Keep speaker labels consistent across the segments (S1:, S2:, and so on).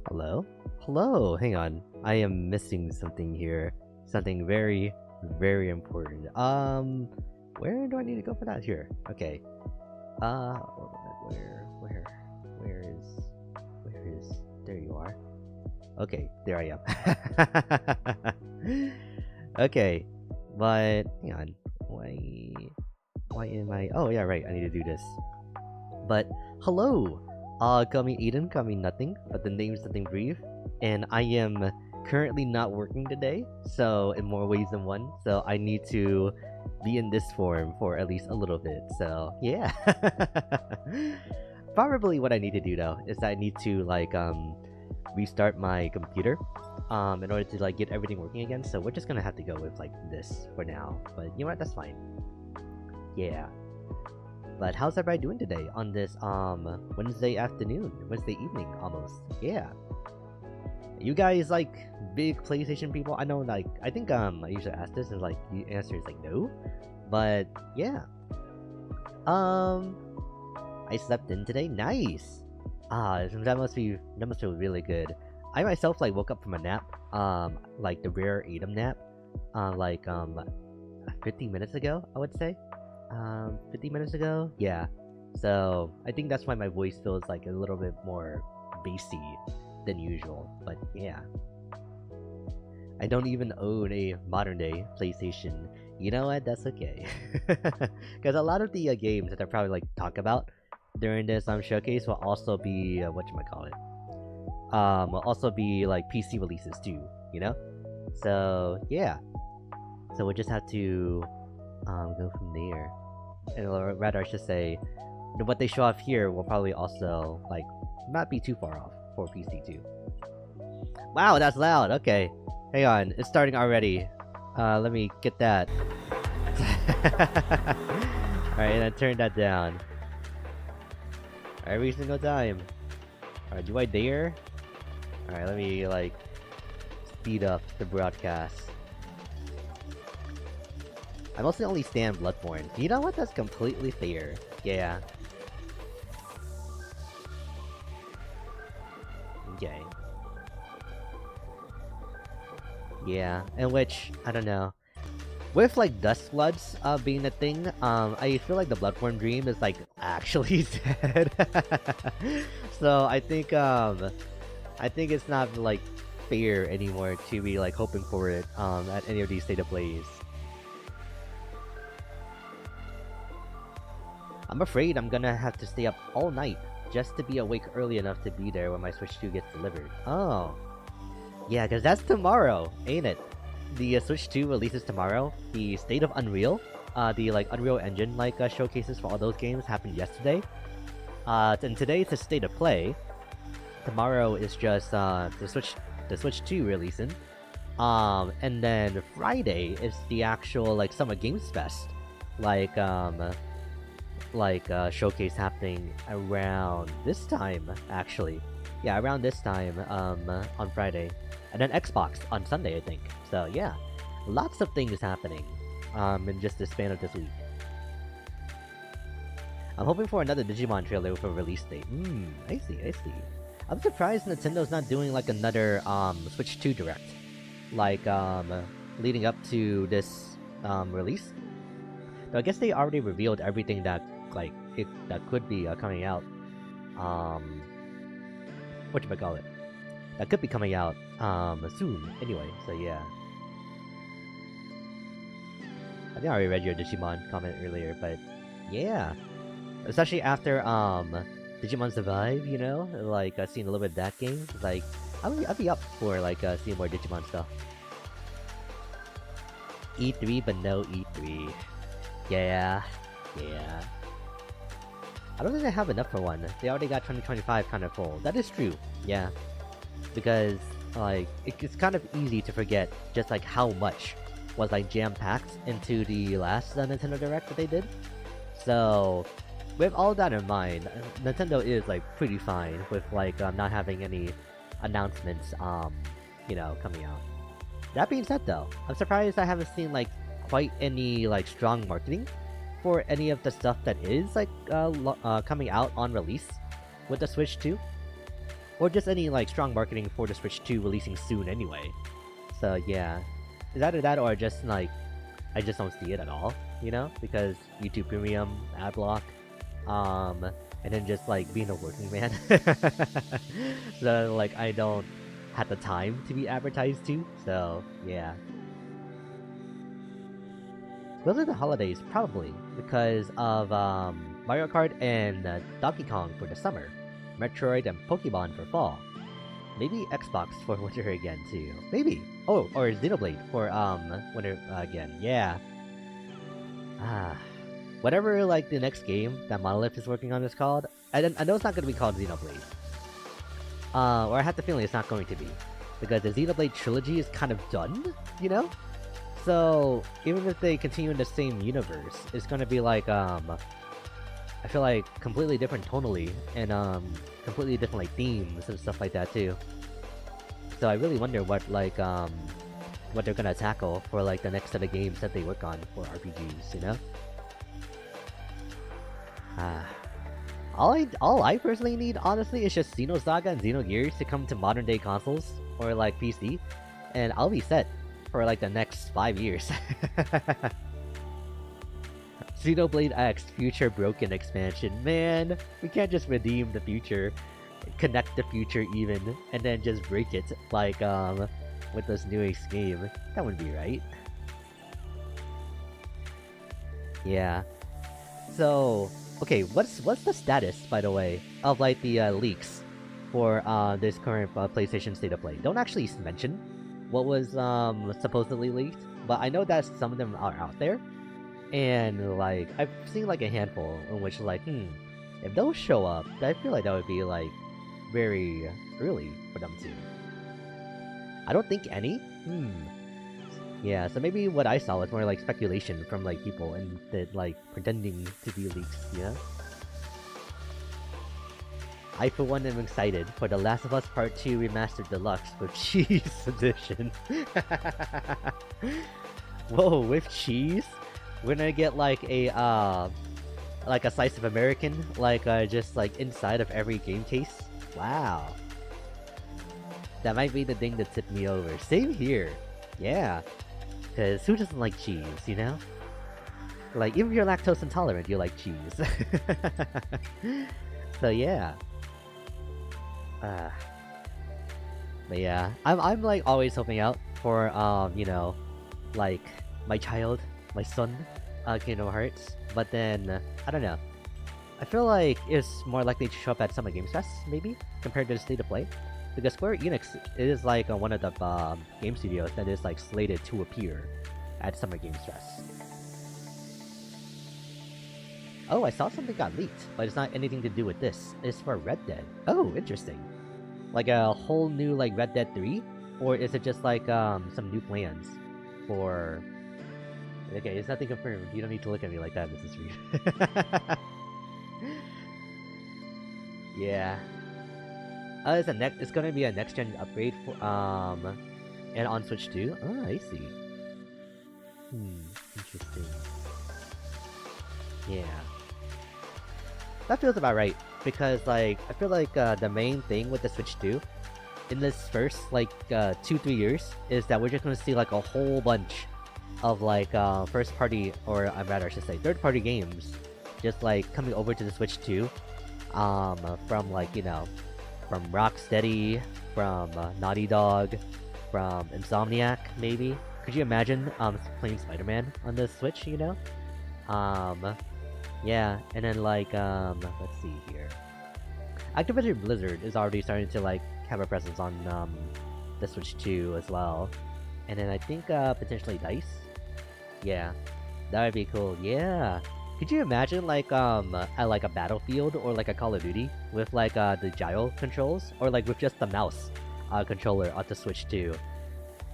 S1: Hello? Hello, hang on. I am missing something here. Something very, very important. Where do I need to go for that? Here. Okay. Where is, there you are. Okay, there I am. Okay, but hang on. Why am I? Oh yeah, right. I need to do this. But hello, call me Eden, call me nothing, but the name's nothing brief, and I am currently not working today, so in more ways than one. So I need to be in this form for at least a little bit. So yeah. Probably what I need to do though is I need to restart my computer in order to like get everything working again. So we're just gonna have to go with like this for now. But you know what? That's fine. Yeah. But how's everybody doing today on this Wednesday afternoon, Wednesday evening almost? Yeah. You guys like big PlayStation people? I know like I think I usually ask this and like the answer is like no. But yeah. I slept in today. Nice. That must feel really good. I myself like woke up from a nap, like the rare Atom nap, 15 minutes ago, I would say. 50 minutes ago? Yeah. So, I think that's why my voice feels like a little bit more bassy than usual. But yeah. I don't even own a modern day PlayStation. You know what? That's okay. Because a lot of the games that I probably like talk about during this showcase will also be whatchamacallit. Will also be like PC releases too, you know? So yeah. So we'll just have to go from there. And rather I should say what they show off here will probably also like not be too far off for PC too. Wow, that's loud. Okay. Hang on, it's starting already. Let me get that. Alright, and I turn that down. Every single time. Alright, do I dare? Alright, let me like speed up the broadcast. I mostly only stand Bloodborne. You know what? That's completely fair. Yeah. Okay. Yeah, in which, I don't know. With like Dust Bloods being a thing, I feel like the Bloodborne dream is like actually dead. So I think it's not like fair anymore to be like hoping for it at any of these state of plays. I'm afraid I'm gonna have to stay up all night just to be awake early enough to be there when my Switch 2 gets delivered. Oh. Yeah, because that's tomorrow, ain't it? The Switch 2 releases tomorrow. The State of Unreal, the like Unreal Engine like showcases for all those games happened yesterday. And today it's a State of Play. Tomorrow is just the Switch 2 releasing. And then Friday is the actual like Summer Games Fest. Showcase happening around this time, actually. Yeah, around this time, on Friday. And then Xbox on Sunday, I think. So, yeah. Lots of things happening, in just the span of this week. I'm hoping for another Digimon trailer with a release date. I see. I'm surprised Nintendo's not doing, like, another, Switch 2 Direct. Like, leading up to this, release. Though I guess they already revealed everything that that could be coming out. Whatchamacallit? That could be coming out soon. Anyway, so yeah. I think I already read your Digimon comment earlier, but yeah. Especially after Digimon Survive, you know, like seeing a little bit of that game. Like, I'd be up for like seeing more Digimon stuff. E3, but no E3. Yeah. I don't think they have enough for one. They already got 2025 kind of full. That is true. Yeah. Because, like, it's kind of easy to forget just, like, how much was, like, jam-packed into the last Nintendo Direct that they did. So, with all that in mind, Nintendo is, like, pretty fine with, like, not having any announcements, you know, coming out. That being said, though, I'm surprised I haven't seen, like, quite any, like, strong marketing for any of the stuff that is like coming out on release with the Switch 2. or just any like strong marketing for the Switch 2 releasing soon anyway. So yeah, it's either that or just like I just don't see it at all, you know, because YouTube Premium, ad block, and then just like being a working man, so like I don't have the time to be advertised to. So yeah, those are the holidays probably because of Mario Kart and Donkey Kong for the summer, Metroid and Pokemon for fall. Maybe Xbox for winter again too. Maybe. Oh, or Xenoblade for winter again. Yeah. Ah, whatever like the next game that Monolith is working on is called. I know it's not going to be called Xenoblade. Or I have the feeling it's not going to be because the Xenoblade trilogy is kind of done. You know. So even if they continue in the same universe, it's going to be like I feel like completely different tonally and completely different like themes and stuff like that too. So I really wonder what like what they're gonna tackle for like the next set of games that they work on for RPGs, you know? All I personally need honestly is just Xenosaga and Xenogears to come to modern day consoles or like PC, and I'll be set for like the next 5 years. Xenoblade X Future Broken expansion. Man, we can't just redeem the future, connect the future even, and then just break it like with this newest game. That wouldn't be right. Yeah. So, okay, what's the status by the way of like the leaks for this current PlayStation State of Play? Don't actually mention what was supposedly leaked, but I know that some of them are out there. And like I've seen like a handful in which like if those show up, I feel like that would be like very early for them to. I don't think any. Yeah, so maybe what I saw was more like speculation from like people and that like pretending to be leaks, you know? I for one am excited for The Last of Us Part 2 Remastered Deluxe with Cheese Edition. Whoa, with cheese? We're gonna get like a slice of American, like just like inside of every game case. Wow, that might be the thing that tipped me over. Same here, yeah. Cause who doesn't like cheese, you know? Like even if you're lactose intolerant, you like cheese. So yeah. But yeah, I'm like always hoping out for you know, like my child, my son, Kingdom Hearts. But then I don't know. I feel like it's more likely to show up at Summer Games Fest, maybe compared to the State of Play, because Square Enix is like one of the game studios that is like slated to appear at Summer Games Fest. Oh, I saw something got leaked, but it's not anything to do with this. It's for Red Dead. Oh, interesting. Like a whole new like Red Dead 3? Or is it just like some new plans for... Okay, it's nothing confirmed. You don't need to look at me like that, Mrs. Reed. Yeah. It's gonna be a next gen upgrade for and on Switch 2? Oh, I see. Interesting. Yeah. That feels about right. Because like I feel like the main thing with the Switch 2 in this first like 2-3 years is that we're just gonna see like a whole bunch of like first party, or rather I should say third party games just like coming over to the Switch 2 from like, you know, from Rocksteady, from Naughty Dog, from Insomniac maybe. Could you imagine playing Spider-Man on the Switch, you know? Yeah, and then like let's see here. Activision Blizzard is already starting to like have a presence on the Switch 2 as well. And then I think potentially DICE. Yeah, that would be cool. Yeah. Could you imagine like at like a Battlefield or like a Call of Duty with like the gyro controls, or like with just the mouse controller on the Switch 2?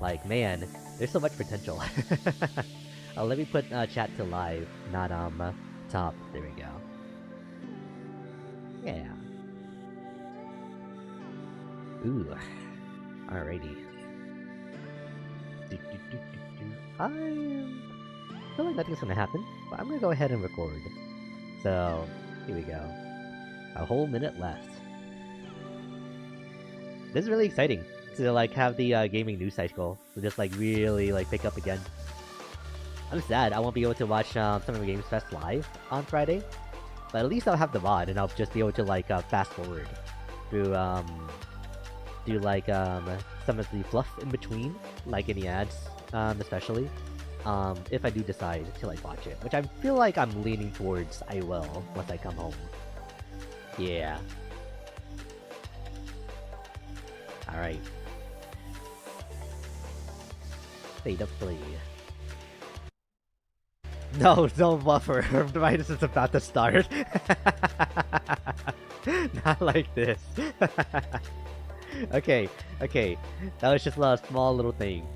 S1: Like man, there's so much potential. Let me put chat to live, not top. There we go. Yeah. Ooh. Alrighty. I feel like nothing's gonna happen, but I'm gonna go ahead and record. So, here we go. A whole minute left. This is really exciting to like have the gaming news cycle to just like really like pick up again. I'm sad I won't be able to watch Summer Games Fest live on Friday, but at least I'll have the VOD and I'll just be able to like fast forward through do like some of the fluff in between, like any ads, especially if I do decide to like watch it, which I feel like I'm leaning towards I will once I come home. Yeah. Alright. State of play. No, don't buffer. Minus is about to start. Not like this. Okay, okay. That was just a small little thing.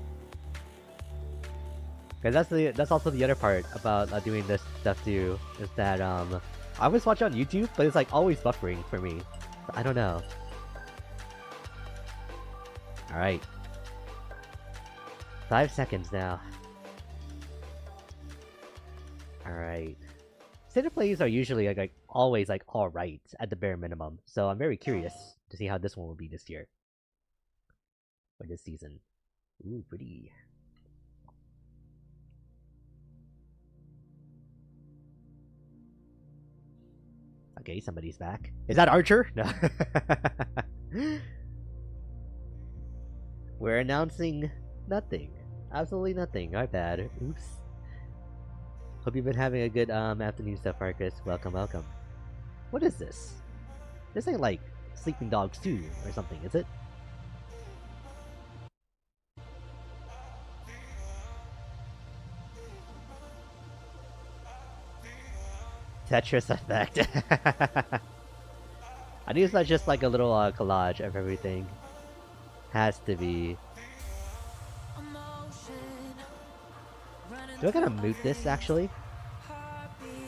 S1: Cause that's also the other part about doing this stuff too, is that I always watch on YouTube, but it's like always buffering for me. I don't know. Alright. 5 seconds now. Alright. State plays are usually like always like alright at the bare minimum, so I'm very curious to see how this one will be this year. Or this season. Ooh, pretty. Okay, somebody's back. Is that Archer? No. We're announcing nothing. Absolutely nothing. Our bad. Oops. Hope you've been having a good afternoon stuff, Marcus. Welcome, welcome. What is this? This ain't like Sleeping Dogs 2 or something, is it? Tetris effect. I think it's not just like a little collage of everything. Has to be. Do I gotta mute this actually?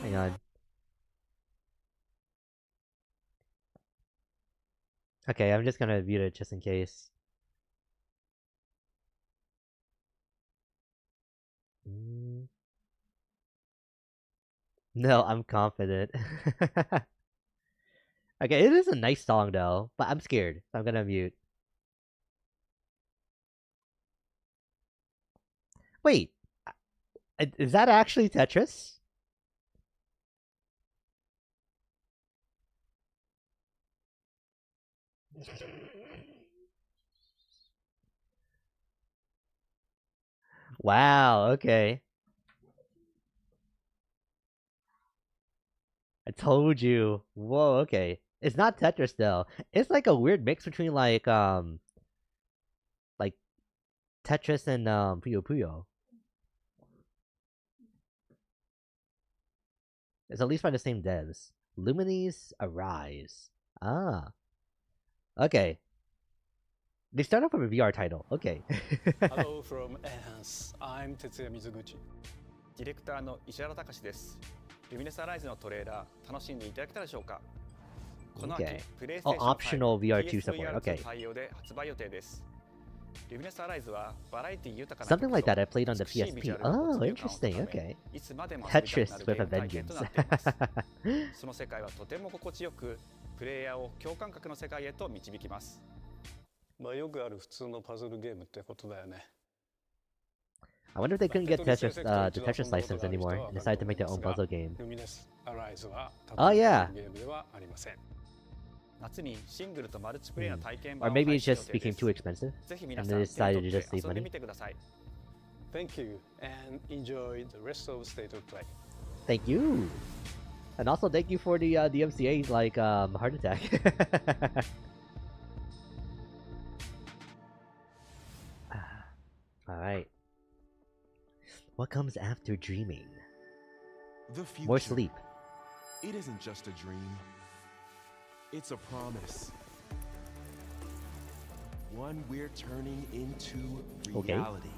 S1: Hang on. Okay, I'm just gonna mute it just in case. No, I'm confident. Okay, it is a nice song though, but I'm scared, so I'm gonna mute. Wait, is that actually Tetris? Wow, okay. I told you. Whoa, okay. It's not Tetris though. It's like a weird mix between like Tetris and Puyo Puyo. It's at least by the same devs. Lumines Arise. Ah. Okay. They start off with a VR title. Okay.
S2: Hello from Enhance. I'm Tetsuya Mizuguchi. ディレクターの石原隆です。ルミネスアライズのトレーラー楽しんでいただけたでしょうか。この秋、プレイステーション
S1: optional VR2 support. Okay.
S2: 対応で発売予定です。ルミネスアライズはバラエティ豊かな
S1: Something like that I played on the PSP. Oh, interesting. Okay. Tetris with a vengeance.
S2: その世界はとても心地よく、プレイヤーを共感覚の世界へと導きます。まあよくある普通のパズルゲームってことだよね。
S1: I wonder if they couldn't get Tetris, the Tetris license anymore and decided to make their own puzzle game. Oh yeah. Or maybe it just became too expensive and they decided to just save money.
S2: Thank you and enjoy the rest of State of Play.
S1: Thank you. And also thank you for the DMCA like heart attack. Alright. What comes after dreaming?
S3: The future.
S1: More sleep.
S3: It isn't just a dream. It's a promise. One we're turning into reality.
S1: Okay.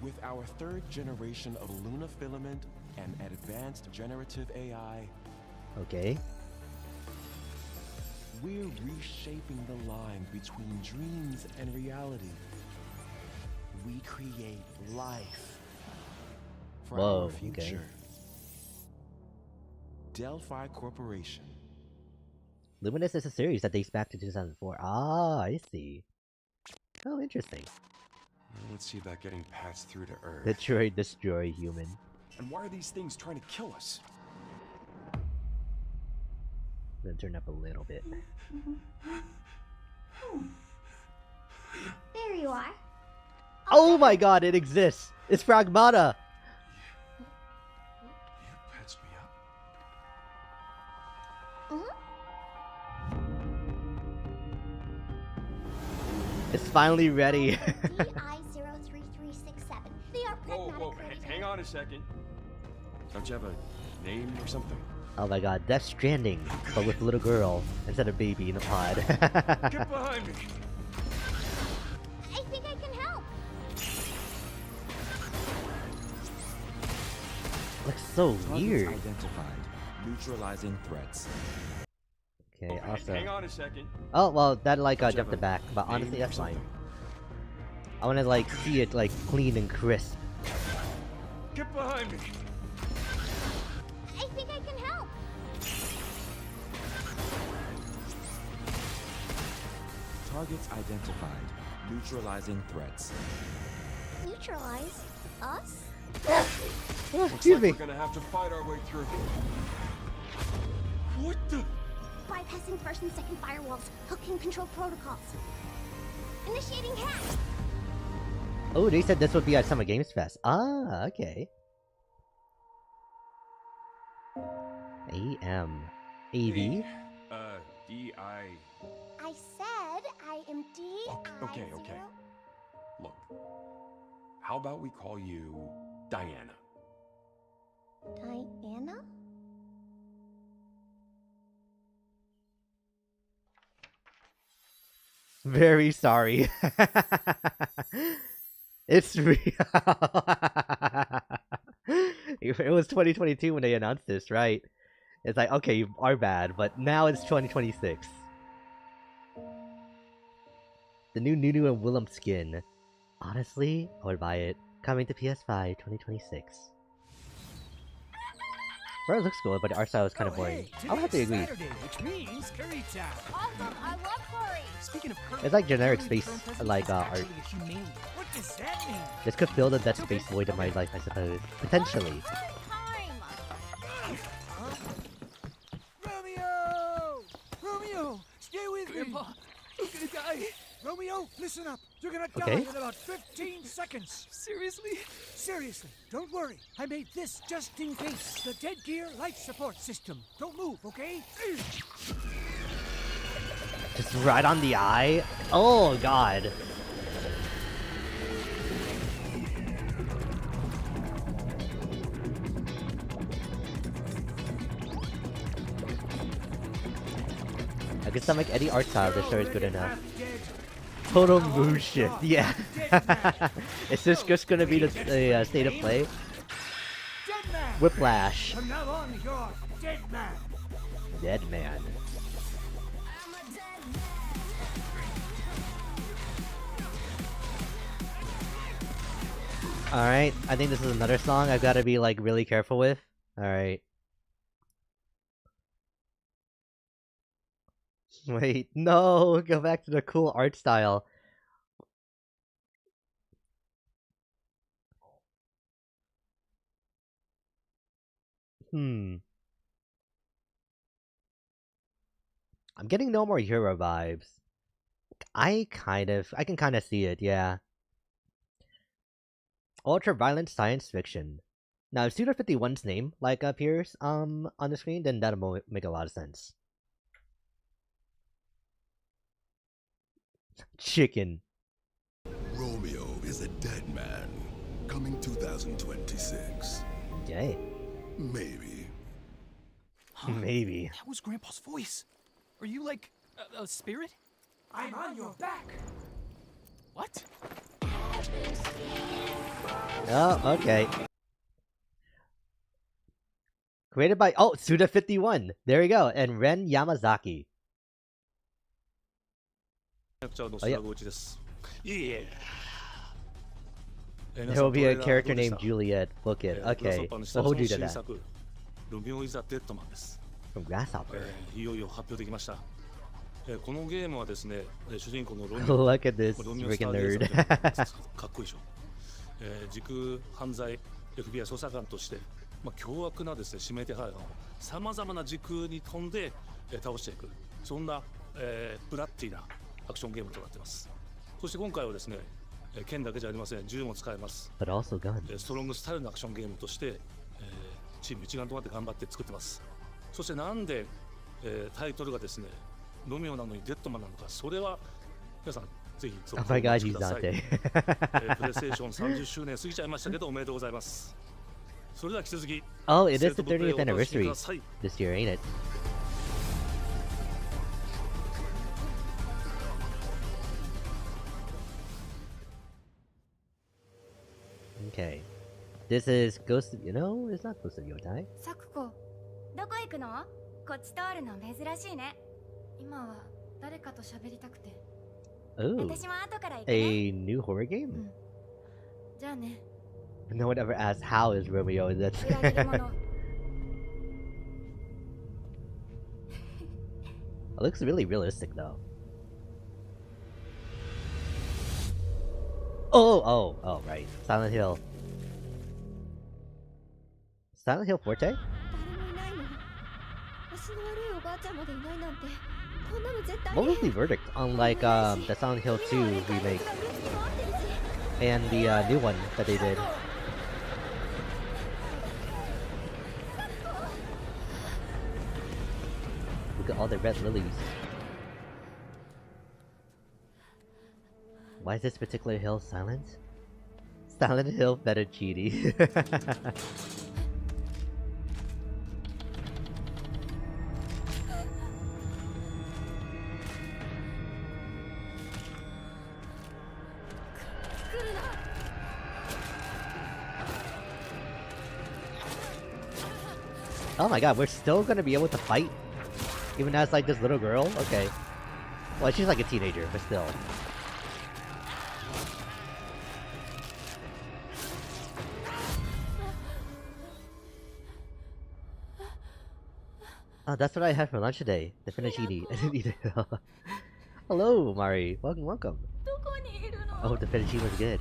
S3: With our third generation of Luna filament and advanced generative AI,
S1: Okay.
S3: we're reshaping the line between dreams and reality. We create life for
S1: Whoa,
S3: our future.
S1: okay.
S3: Delphi Corporation.
S1: Luminous is a series that dates back to 2004. Ah, I see. Oh, interesting.
S3: Let's see about getting passed through to Earth.
S1: Destroy human.
S3: And why are these things trying to kill us?
S1: Then turn up a little bit.
S4: There you are.
S1: Oh my god, it exists! It's Pragmata!
S3: You patched me up?
S1: It's finally ready.
S4: DI03367. They are
S3: Whoa, hang on a second. Don't you have a name or something?
S1: Oh my god, Death Stranding, but with a little girl instead of baby in a pod.
S3: Get behind me!
S4: I think I can help.
S1: Looks so weird.
S5: Identified. Neutralizing threats.
S1: Okay, also.
S3: Hang on a second.
S1: Oh well, that like jumped it back, but honestly
S3: Name or
S1: that's fine.
S3: something?
S1: I want to like see it like clean and crisp.
S3: Get behind me!
S4: I think I can help.
S5: Targets identified. Neutralizing threats.
S4: Neutralize us?
S1: Excuse me.
S3: We're gonna have to fight our way through. What the?
S4: Bypassing first and second firewalls. Hooking control protocols. Initiating hack.
S1: Oh, they said this would be at Summer Games Fest. Ah, okay. AM. AV?
S3: D-I...
S4: I said I am
S3: Okay. Look. How about we call you Diana?
S4: Diana?
S1: Very sorry. It's real. It was 2022 when they announced this, right? It's like, okay, you are bad, but now it's 2026. The new Nunu and Willem skin. Honestly, I would buy it. Coming to PS5 2026. Well, it looks cool, but the art style is kind of boring. I'll have to agree.
S6: Which means curry time.
S4: Awesome, I love curry.
S6: Speaking of curry,
S1: It's like generic
S6: curry, the
S1: space,
S6: current president
S1: like
S6: is
S1: art.
S6: actually a humane. What does that mean?
S1: This could fill the dead space void in my life, I suppose. Potentially.
S4: Time.
S6: Romeo, stay with
S7: Grandpa, you're gonna die.
S6: Romeo, listen up. You're gonna die
S1: Okay.
S6: in about 15 seconds.
S7: Seriously?
S6: Seriously, don't worry. I made this just in case. The dead gear life support system. Don't move, okay?
S1: Just right on the eye? Oh, God. I guess like any art style, this sure is good enough. Total mood shift, yeah. Is this just gonna be the state of play?
S6: Dead man.
S1: Whiplash.
S6: From now on, you're dead man.
S1: Dead man. Alright, I think this is another song I've gotta be like really careful with. Alright. Wait, no! Go back to the cool art style. I'm getting no more hero vibes. I can kind of see it, yeah. Ultra-violent science fiction. Now, if Suda 51's name, like, appears, on the screen, then that'll make a lot of sense. Chicken.
S8: Romeo is a dead man. Coming 2026.
S1: Yay.
S8: Maybe.
S1: Maybe.
S7: That was Grandpa's voice. Are you like a spirit?
S6: I'm on your back.
S7: What?
S1: Oh, okay. Created by Suda 51. There we go. And Ren Yamazaki. Oh, yeah. There will be a character named Juliet. Book it. Okay. We'll hold you to that.
S2: ロミオ・イザ・デッドマンです
S1: from Grasshopper.
S9: いよいよ発表できました。このゲームはですね、主人公のロミオ
S1: Look at this
S9: ロミオス
S1: freaking
S9: ターゲー
S1: nerd.
S9: ザーとかっこいいでしょ。時空犯罪 FBI 捜査官として、凶悪なですね指名手配犯をさまざまな時空に飛んで、倒していく、そんな、ブラッディなアクションゲームとなっています。そして今回はですね、剣だけじゃありません、銃も使えます。
S1: But also guns.
S9: ストロングスタイルのアクションゲームとして、チーム一丸となって頑張って作ってます。そしてなんで、タイトルがですねロミオなのにデッドマンなのか、それは皆さんぜひ続
S1: Oh
S9: 報
S1: my
S9: をお
S1: god,
S9: 待ち
S1: he's
S9: くださ
S1: not
S9: い。
S1: there.
S9: プレイステーション30周年過ぎちゃいましたけどおめでとうございます。それでは引き続き
S1: Oh, it is the
S9: 生徒プレイ
S1: 30th
S9: をお楽しみく
S1: anniversary
S9: ださい。
S1: this year, ain't it? Okay. This is Ghost of... No, it's not Ghost of Yotai.
S4: サクコ、どこ行くの？こっち通るの珍しいね。今は誰かと喋りたくて。
S1: Oh,
S4: 私も後から行くね。
S1: a new horror game?
S4: じゃあね。
S1: No one ever asked how is Romeo in that.
S4: 裏切り者。
S1: It looks really realistic though. Oh, right. Silent Hill. Silent Hill Forte?
S4: 誰もいないの。足の悪いおばあちゃんまでいないなんて。こんなの絶対
S1: What was the verdict on like the Silent Hill 2 remake and the new one that they did? Look at all the red lilies. Why is this particular hill silent? Silent Hill Fettuccine. Oh my god, we're still gonna be able to fight? Even as like this little girl? Okay. Well, she's like a teenager, but still. Oh, that's what I had for lunch today. The fettuccine. I didn't eat it. Hello, Mari. Welcome, welcome. Oh, the fettuccine was good.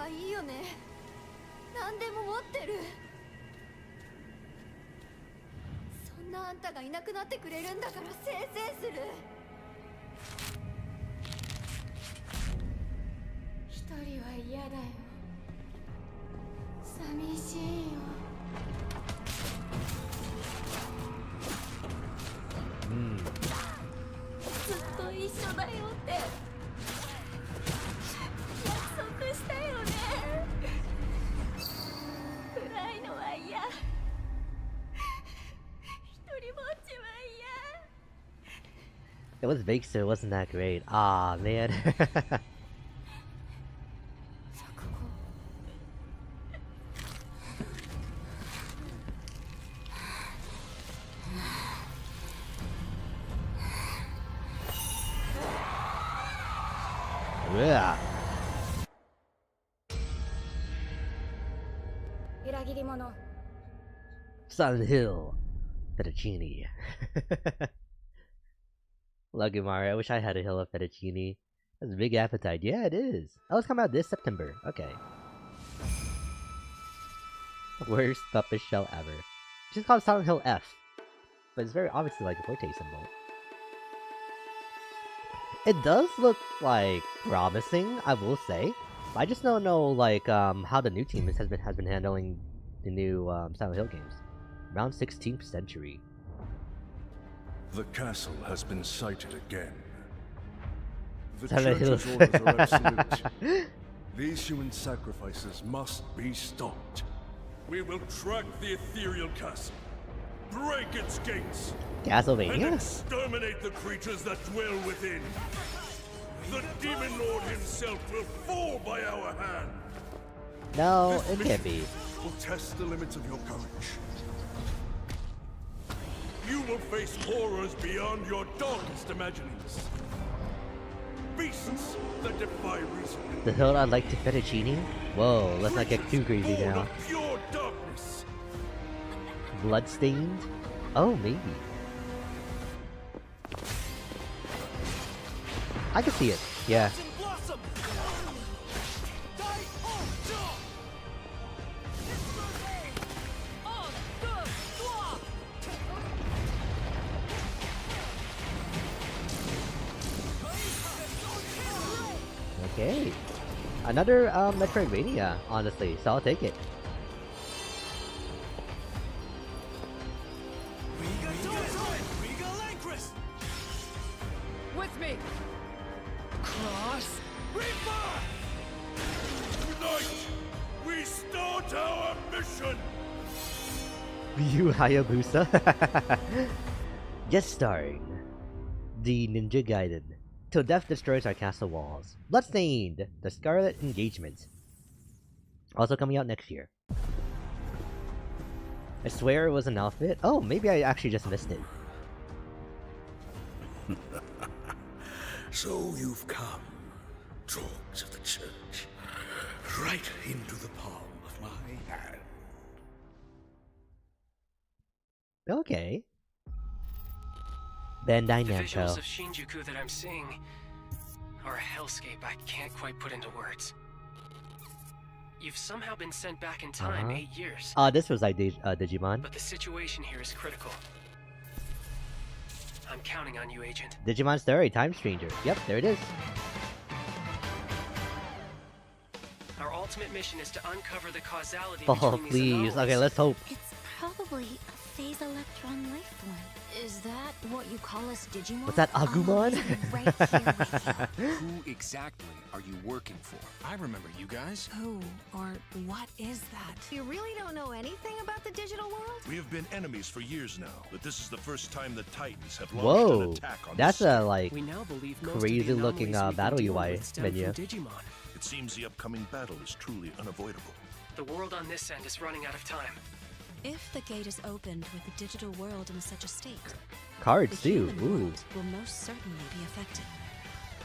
S4: いいよね。何でも持ってる。そんなあんたがいなくなってくれるんだからせいせいする。一人は嫌だよ。寂しいよ。ずっと一緒だよって。約束したよね。暗いのは嫌。一人ぼっちは嫌。
S1: It was baked, so it wasn't that great. Ah, man. Yeah.
S4: 裏切り者。
S1: Silent Hill Fettuccine. Lucky Mario, I wish I had a hill of fettuccine. That's a big appetite. Yeah, it is. Oh, it's coming out this September. Okay. Worst puppet shell ever. It's just called Silent Hill F. But it's very obviously like a Forte symbol. It does look like promising, I will say. I just don't know like how the new team has been handling the new Silent Hill games. Around 16th century.
S8: The castle has been sighted again. The
S1: Silent Hill.
S8: church's orders are absolute. These human sacrifices must be stopped. We will track the ethereal castle, break its gates, and
S1: Castlevania?
S8: exterminate the creatures that dwell within. The demon lord himself will fall by our hand.
S1: No,
S8: This
S1: it can't be.
S8: will test the limits of your courage. You will face horrors beyond your darkest imaginings. beasts that defy reason.
S1: The hill I'd like to fettuccine? Whoa, let's not get too greedy
S8: Born
S1: now.
S8: of pure darkness.
S1: Bloodstained? Oh, maybe. I can see it. Yeah. Okay. Another Metroidvania, honestly, so I'll take it.
S6: With me! Cross!
S8: Tonight, we start our mission!
S1: Ryu Hayabusa? Guest starring the Ninja Gaiden. Till death destroys our castle walls. Bloodstained, the Scarlet Engagement. Also coming out next year. I swear it was an outfit. Oh, maybe I actually just missed it.
S8: So you've come, dogs of the church, right into the palm of my hand.
S1: Okay. Bandai
S10: The visuals
S1: Namco.
S10: of Shinjuku that I'm seeing are a hellscape I can't quite put into words. You've somehow been sent back in time 8 years.
S1: This was like Digimon.
S10: But the situation here is critical. I'm counting on you, Agent.
S1: Digimon Story, Time Stranger. Yep, there it is.
S10: Our ultimate mission is to uncover the causality
S1: Oh,
S10: between these
S1: please.
S10: anomalies.
S1: Okay, let's hope.
S11: It's probably a phase electron life form. Is that what you call us Digimon?
S1: What's that, Agumon?
S11: Right here with you.
S12: Who exactly are you working for? I remember you guys.
S13: Who or what is that?
S11: You really don't know anything about the digital world?
S8: We have been enemies for years now, but this is the first time the Titans have
S1: Whoa,
S8: launched an attack on
S1: that's
S8: this
S1: a like
S10: We now believe most of the
S1: crazy looking
S10: anomalies we can
S1: battle
S10: deal
S1: UI
S10: with stem
S1: menu.
S10: from Digimon.
S8: It seems the upcoming battle is truly unavoidable.
S10: The world on this end is running out of time.
S13: If the gate is opened with the digital world in such a state,
S1: Cards
S13: the
S1: too.
S13: human
S1: Ooh.
S13: world will most certainly be affected.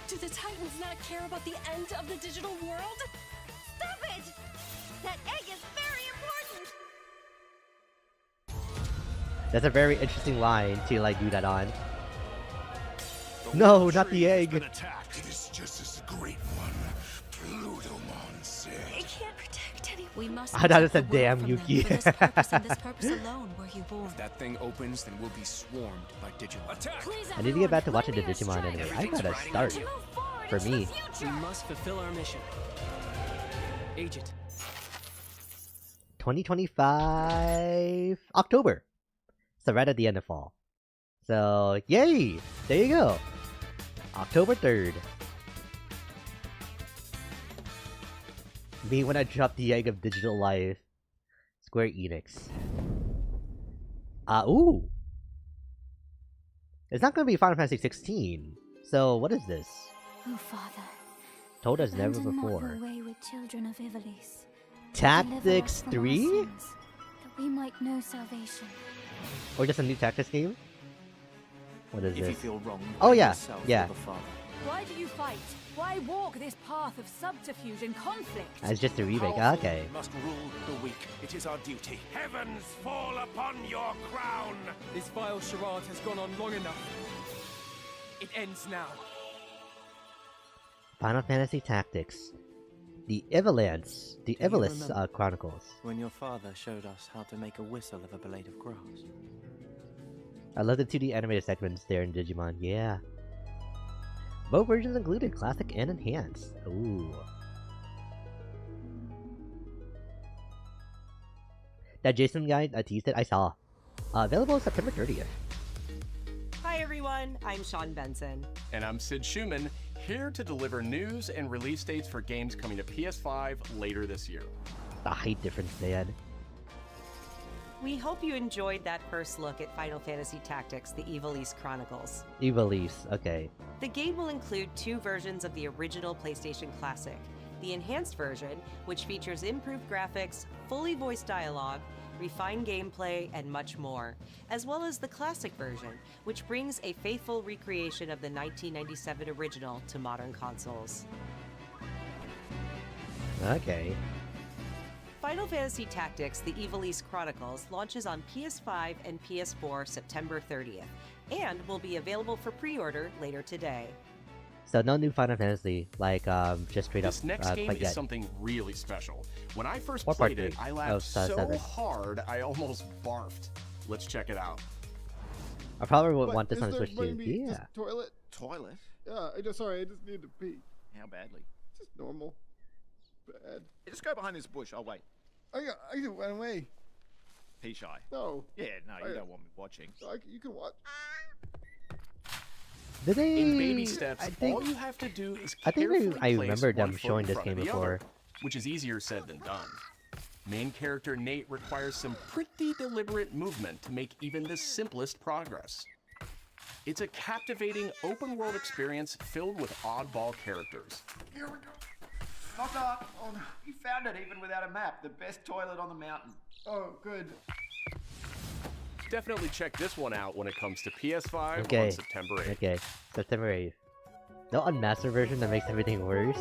S14: Do the Titans not care about the end of the digital world?
S4: Stop it! That egg is very important!
S1: That's a very interesting line to like do that on. No, not the egg.
S8: It is just as the great one, Plutomon said.
S14: It can't protect anyone.
S13: We must
S1: I thought it
S13: protect
S1: said
S13: the
S1: damn
S13: world from them.
S1: Yuki.
S13: For this purpose and this purpose alone were you born.
S12: If that thing opens, then we'll be swarmed by Digimon.
S14: Attack! Please,
S1: I need to get back to
S14: everyone,
S1: watching the
S14: lend me your
S1: Digimon
S14: strength.
S1: anime. I gotta
S10: Everything's
S1: start.
S10: riding on
S14: Move forward
S1: For
S14: into
S1: me.
S14: the future.
S10: We must fulfill our mission. Agent,
S1: 2025 October. So right at the end of fall. So yay! There you go. October 3rd. Me when I dropped the egg of digital life. Square Enix. Ooh. It's not gonna be Final Fantasy 16. So what is this?
S11: Oh, Father.
S1: Told us never
S11: abandon not
S1: before.
S11: the wayward children of Ivalice.
S1: Tactics
S11: Deliver us from
S1: 3?
S11: our sins, that we might know salvation.
S1: Or just a new tactics game? What is
S15: If you
S1: this?
S15: feel wrong,
S1: Oh yeah,
S15: yourself or
S1: yeah.
S15: the Father.
S14: Why do you fight? Why walk this path of subterfuge and conflict?
S1: It's just a remake.
S3: Powerful
S1: Okay.
S3: must rule the weak. It is our duty.
S8: Heavens fall upon your crown!
S16: This vile charade has gone on long enough. It ends now.
S1: Final Fantasy Tactics. The Ivalice. The Ivalice
S15: remember
S1: Chronicles.
S15: When your father showed us how to make a whistle of a blade of grass.
S1: I love the 2D animated segments there in Digimon. Yeah. Both versions included classic and enhanced. Ooh. That Jason guy teased it. I saw. Available September 30th.
S17: Hi everyone, I'm Sean Benson.
S18: And I'm Sid Schumann, here to deliver news and release dates for games coming to PS5 later this year.
S1: The height difference, man.
S17: We hope you enjoyed that first look at Final Fantasy Tactics, the Ivalice Chronicles.
S1: Ivalice, okay.
S17: The game will include 2 versions of the original PlayStation Classic. The enhanced version, which features improved graphics, fully voiced dialogue, refined gameplay, and much more, as well as the classic version, which brings a faithful recreation of the 1997 original to modern consoles.
S1: Okay.
S17: Final Fantasy Tactics: The Evil East Chronicles launches on PS5 and PS4 September 30th, and will be available for pre-order later today.
S1: So no new Final Fantasy, like just straight
S18: This
S1: up.
S18: next game
S1: quite
S18: is
S1: yet.
S18: something really special. When I first
S1: What part
S18: played it,
S1: three?
S18: I
S1: Oh,
S18: laughed so
S1: 7.
S18: hard I almost barfed. Let's check it out.
S1: I probably would want this
S19: Is
S1: on the
S19: there
S1: Switch too.
S19: maybe
S1: Yeah.
S19: just toilet?
S20: Toilet?
S19: Yeah, sorry, I just need to pee.
S20: How badly?
S19: Just normal. Bad.
S20: Hey, just go behind this bush. I'll wait.
S19: I can run away.
S20: Pea shy.
S19: No.
S20: Yeah, no, you don't want me watching.
S19: You can watch.
S1: Did they?
S18: In baby steps,
S1: I think,
S18: all you have to do is
S1: I think
S18: carefully
S1: I
S18: place
S1: remember them
S18: one foot
S1: showing
S18: in
S1: this
S18: front
S1: game
S18: of the
S1: before.
S18: other, which is easier said than done. Main character Nate requires some pretty deliberate movement to make even the simplest progress. It's a captivating open-world experience filled with oddball characters.
S20: Here we go. Knock knock. Oh no, you found it even without a map. The best toilet on the mountain.
S19: Oh, good.
S18: Definitely check this one out when it comes to PS5
S1: Okay.
S18: on September 8th.
S1: Okay. September 8th. No unmastered version that makes everything worse.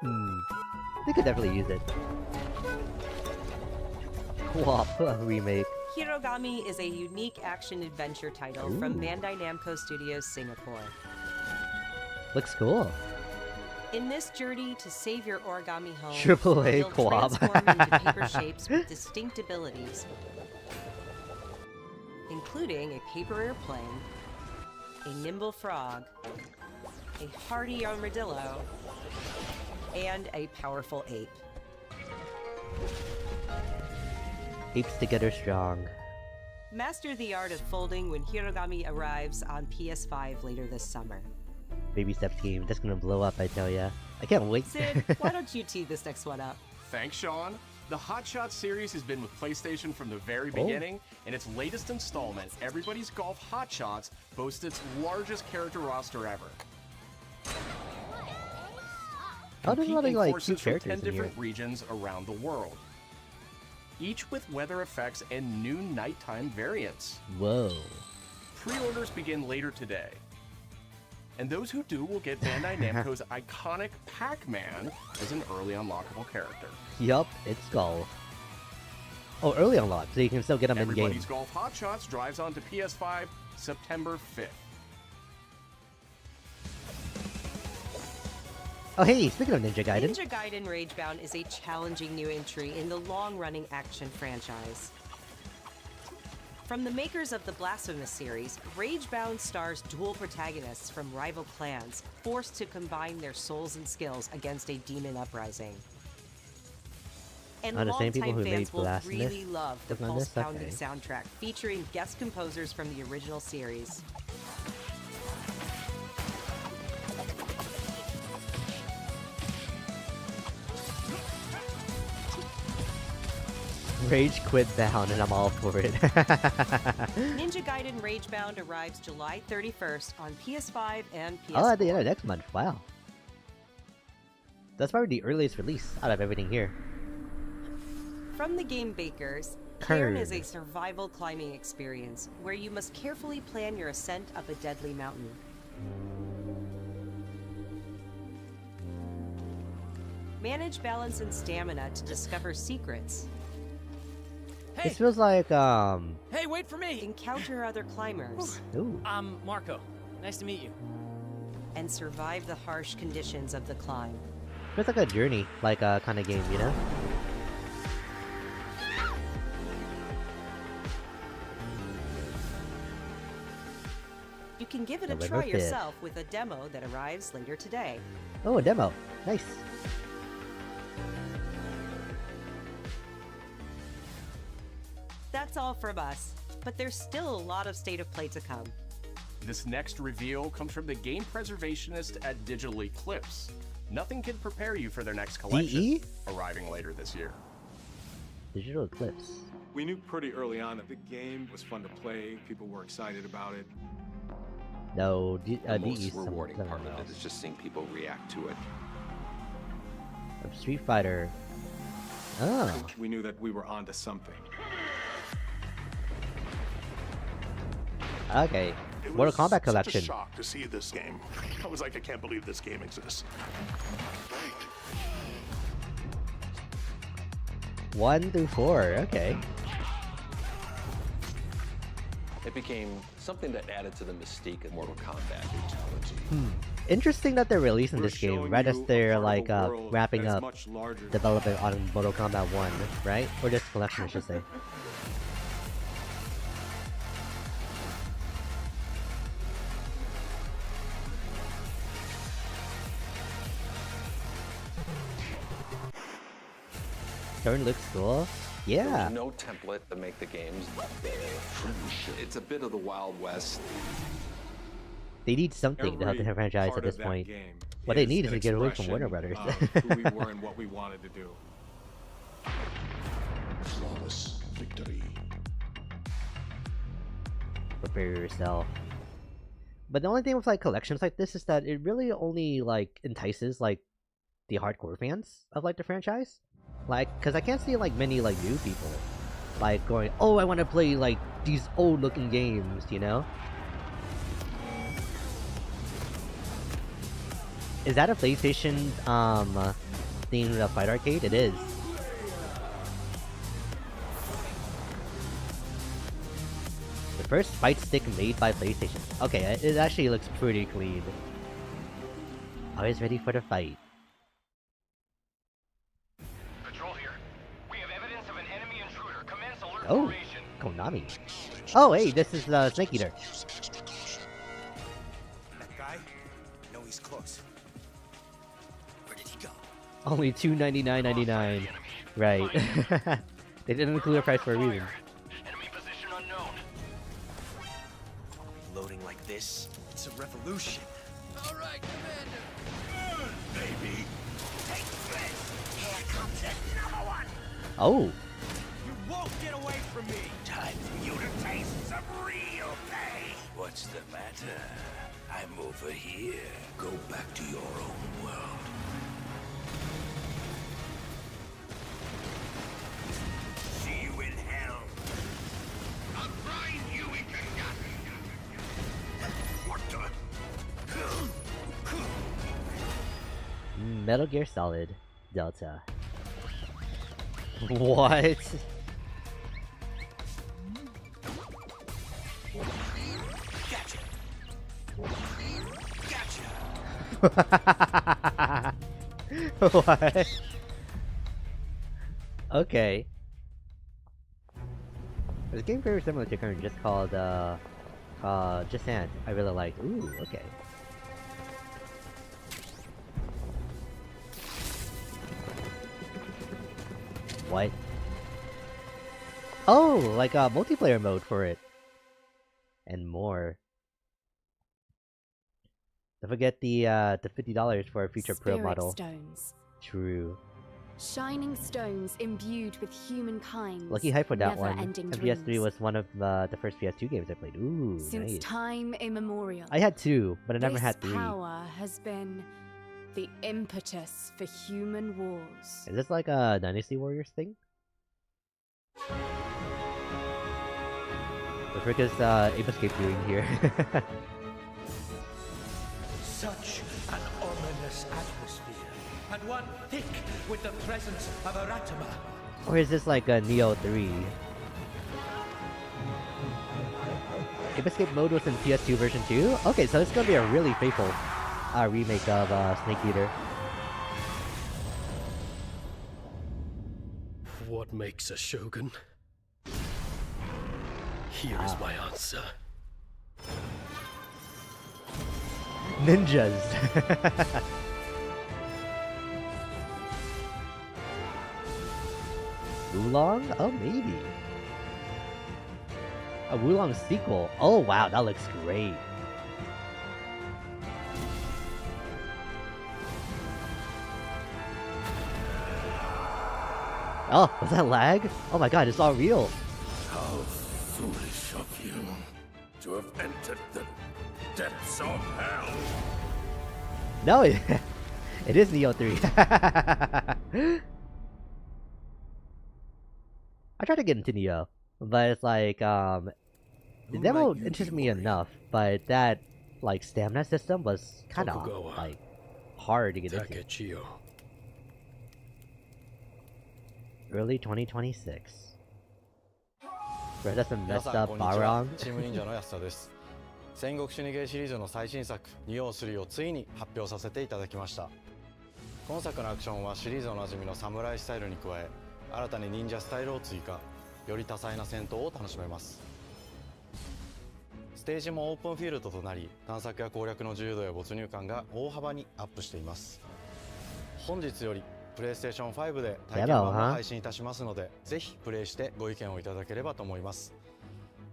S1: They could definitely use it. Co-op remake.
S17: Hirogami is a unique action-adventure title from Bandai Namco Studios Singapore.
S1: Looks cool.
S17: In this journey to save your origami home,
S1: AAA
S17: you'll
S1: co-op.
S17: transform into paper shapes with distinct abilities, including a paper airplane, a nimble frog, a hardy armadillo, and a powerful ape.
S1: Apes together strong.
S17: Master the art of folding when Hirogami arrives on PS5 later this summer.
S1: Baby steps game. That's gonna blow up, I tell ya. I can't wait.
S17: Sid, why don't you tee this next one up?
S18: Thanks, Sean. The Hot Shots series has been with PlayStation from the very
S1: Oh.
S18: beginning, and its latest installment, Everybody's Golf Hot Shots, boasts its largest character roster ever.
S1: Oh, there's a lot of
S18: Competing
S1: like
S18: forces
S1: cute
S18: from
S1: characters
S18: 10
S1: in here.
S18: different regions around the world, each with weather effects and new nighttime variants.
S1: Whoa.
S18: Pre-orders begin later today. And those who do will get Bandai Namco's iconic Pac-Man as an early unlockable character.
S1: Yup, it's Skull. Oh, early unlock, so you can still get them in game.
S18: Everybody's Golf Hot Shots drives onto PS5 September 5th.
S1: Oh, hey, speaking of Ninja Gaiden.
S17: Ninja Gaiden Ragebound is a challenging new entry in the long-running action franchise. From the makers of the Blasphemous series, Ragebound stars dual protagonists from rival clans, forced to combine their souls and skills against a demon uprising. And
S1: Oh, the same people
S17: longtime
S1: who made
S17: fans will
S1: Blasphemous
S17: really love the
S1: took on this?
S17: pulse-pounding
S1: Okay.
S17: soundtrack featuring guest composers from the original series.
S1: Rage quit bound, and I'm all for it.
S17: Ninja Gaiden Ragebound arrives July 31st on PS5 and PS4.
S1: Oh, at the end of next month. Wow. That's probably the earliest release out of everything here.
S17: From the game bakers, Cairn is a survival climbing experience where you must carefully plan your ascent up a deadly mountain. Manage balance and stamina to discover secrets.
S1: This feels like,
S7: Hey, wait for me!
S17: Encounter other climbers.
S1: Ooh.
S7: I'm Marco. Nice to meet you.
S17: And survive the harsh conditions of the climb.
S1: Feels like a journey, like a kind of game, you know?
S17: You can give it a
S1: November
S17: try
S1: 5th.
S17: yourself with a demo that arrives later today.
S1: Oh, a demo. Nice.
S17: That's all from us, but there's still a lot of State of Play to come.
S18: This next reveal comes from the game preservationist at Digital Eclipse. Nothing can prepare you for their next collection,
S1: DE?
S18: arriving later this year.
S1: Digital Eclipse.
S21: We knew pretty early on that the game was fun to play, people were excited about it.
S1: No,
S22: The
S1: DE
S22: most
S1: is
S22: rewarding
S1: something
S22: part of it
S1: else.
S22: is just seeing people react to it.
S1: Street Fighter. Oh.
S21: We knew that we were onto something.
S1: Okay.
S2: It
S1: Mortal
S2: was
S1: Kombat
S2: such
S1: collection.
S2: a shock to see this game. I was like, I can't believe this game exists.
S1: 1 through 4. Okay.
S5: It became something that added to the mystique of Mortal Kombat fatality.
S1: Interesting that they're releasing
S21: We're
S1: this game
S21: showing
S1: right as
S21: you a
S1: they're
S21: part of
S1: like
S21: the world
S1: wrapping
S21: that is
S1: up
S21: much larger.
S1: development on Mortal Kombat 1, right? Or this collection, I should say. Turn looks cool. Yeah.
S5: There's no template to make the games. It's a bit of the Wild West.
S1: They need something to help the franchise at this point. What they need is to get away from Warner Brothers.
S21: Who we were and what we wanted to do.
S2: Flawless victory.
S1: Prepare yourself. But the only thing with like collections like this is that it really only like entices like the hardcore fans of like the franchise. Like, cause I can't see like many like new people like going, oh, I want to play like these old looking games, you know? Is that a PlayStation themed fight arcade? It is. The first fight stick made by PlayStation. Okay, it actually looks pretty clean. Always ready for the fight.
S23: Patrol here. We have evidence of an enemy intruder. Commence alert
S1: Oh,
S23: formation.
S1: Konami. Oh, hey, this is Snake Eater.
S6: That guy? No, he's close. Where did he go?
S1: Only $299.99. Right. They didn't include a price for a reason.
S23: Enemy position unknown.
S6: Loading like this? It's a revolution.
S23: All right, Commander.
S6: Baby.
S23: Take this. Here comes another one.
S1: Oh.
S6: You won't get away from me. Time for you to taste some real pain.
S24: What's the matter? I'm over here. Go back to your own world. See you in hell.
S23: I'll grind you into nothing.
S24: What the?
S1: Metal Gear Solid Delta. What?
S24: Gotcha.
S1: What? Okay. There's a game very similar to current, just called Just Ant. I really like. Ooh, okay. What? Oh, like a multiplayer mode for it. And more. Don't forget the $50 for a future pro
S13: Spirit
S1: model.
S13: stones.
S1: True.
S13: Shining stones imbued with humankind.
S1: Lucky hype for that one.
S13: never-ending
S1: And PS3
S13: dreams.
S1: was one of the first PS2 games I played. Ooh,
S13: Since
S1: nice.
S13: time immemorial.
S1: I had 2, but I never had 3.
S13: This power has been the impetus for human wars.
S1: Is this like a Dynasty Warriors thing? What's Rick's Ape Escape doing here?
S6: Such an ominous atmosphere, and one thick with the presence of Aratama.
S1: Or is this like a Neo 3? Ape Escape mode was in PS2 version 2? Okay, so it's gonna be a really faithful remake of Snake Eater.
S25: What makes a shogun? Here is my answer.
S1: Ninjas! Wulong? Oh, maybe. A Wulong sequel. Oh, wow, that looks great. Oh, was that lag? Oh my god, it's all real.
S24: How foolish of you to have entered the depths of hell.
S1: No, it is Neo 3. I tried to get into Neo, but it's like, The demo interested me enough, but that like stamina system was kind of like hard to get into. Early 2026. Bro, that's a messed up Barong.
S4: チーム忍者の安田です。戦国シニゲーシリーズの最新作203をついに発表させていただきました。今作のアクションはシリーズおなじみのサムライスタイルに加え、新たに忍者スタイルを追加、より多彩な戦闘を楽しめます。ステージもオープンフィールドとなり、探索や攻略の自由度や没入感が大幅にアップしています。本日よりプレイステーション5で体験版も配信いたしますので、ぜひプレイしてご意見をいただければと思います。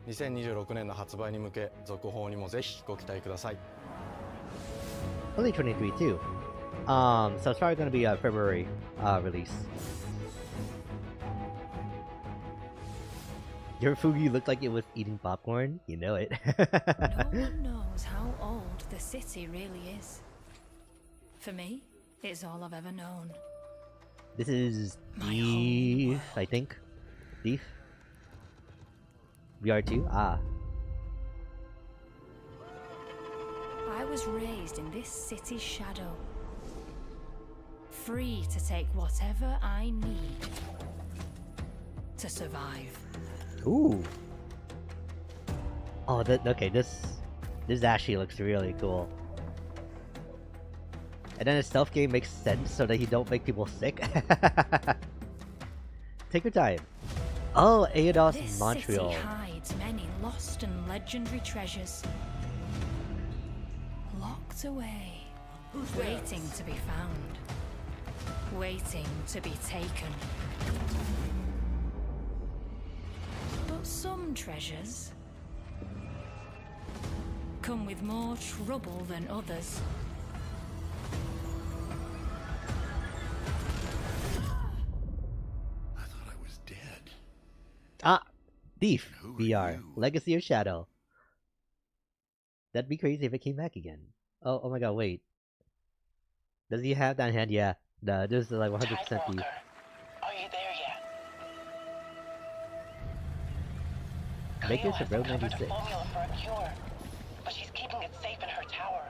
S4: 2026年の発売に向け、続報にもぜひご期待ください。
S1: Only 23 too. So it's probably gonna be a February release. Your Fugi looked like it was eating popcorn. You know it.
S14: No one knows how old the city really is. For me, it's all I've ever known.
S1: This is Thief, I think. Thief? VR2? Ah.
S14: I was raised in this city's shadow. Free to take whatever I need to survive.
S1: Ooh. Oh, okay, this actually looks really cool. And then the stealth game makes sense so that you don't make people sick. Take your time. Oh, Eidos Montreal.
S14: This city hides many lost and legendary treasures. Locked away. Waiting to be found. Waiting to be taken. But some treasures come with more trouble than others.
S24: I thought I was dead.
S1: Ah, Thief VR Legacy of Shadow. That'd be crazy if it came back again. Oh my god, wait. Does he have that in hand? Yeah. No, this is like 100% Thief.
S9: Are you there yet?
S1: Makers of Road 96.
S9: Formula for a cure, but she's keeping it safe in her tower.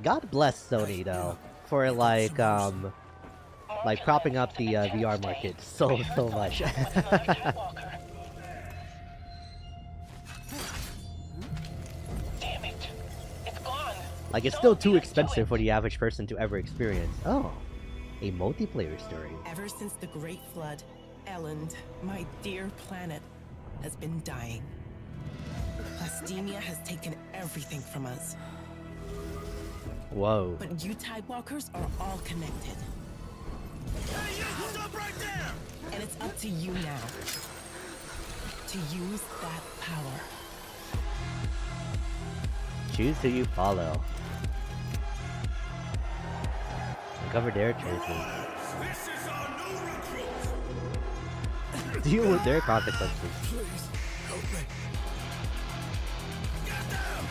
S1: God bless Sony though for like propping up the VR market so much.
S9: Damn it. It's gone.
S1: Like it's still too expensive for the average person to ever experience. Oh, a multiplayer story.
S10: Ever since the Great Flood, Elend, my dear planet, has been dying. Plastemia has taken everything from us.
S1: Whoa.
S10: But you Tidewalkers are all connected.
S24: Hey, you! Stop right there!
S10: And it's up to you now to use that power.
S1: Choose who you follow. Uncover their choices.
S24: This is our new recruit!
S1: Deal with their consequences.
S24: Please, help me. Get them!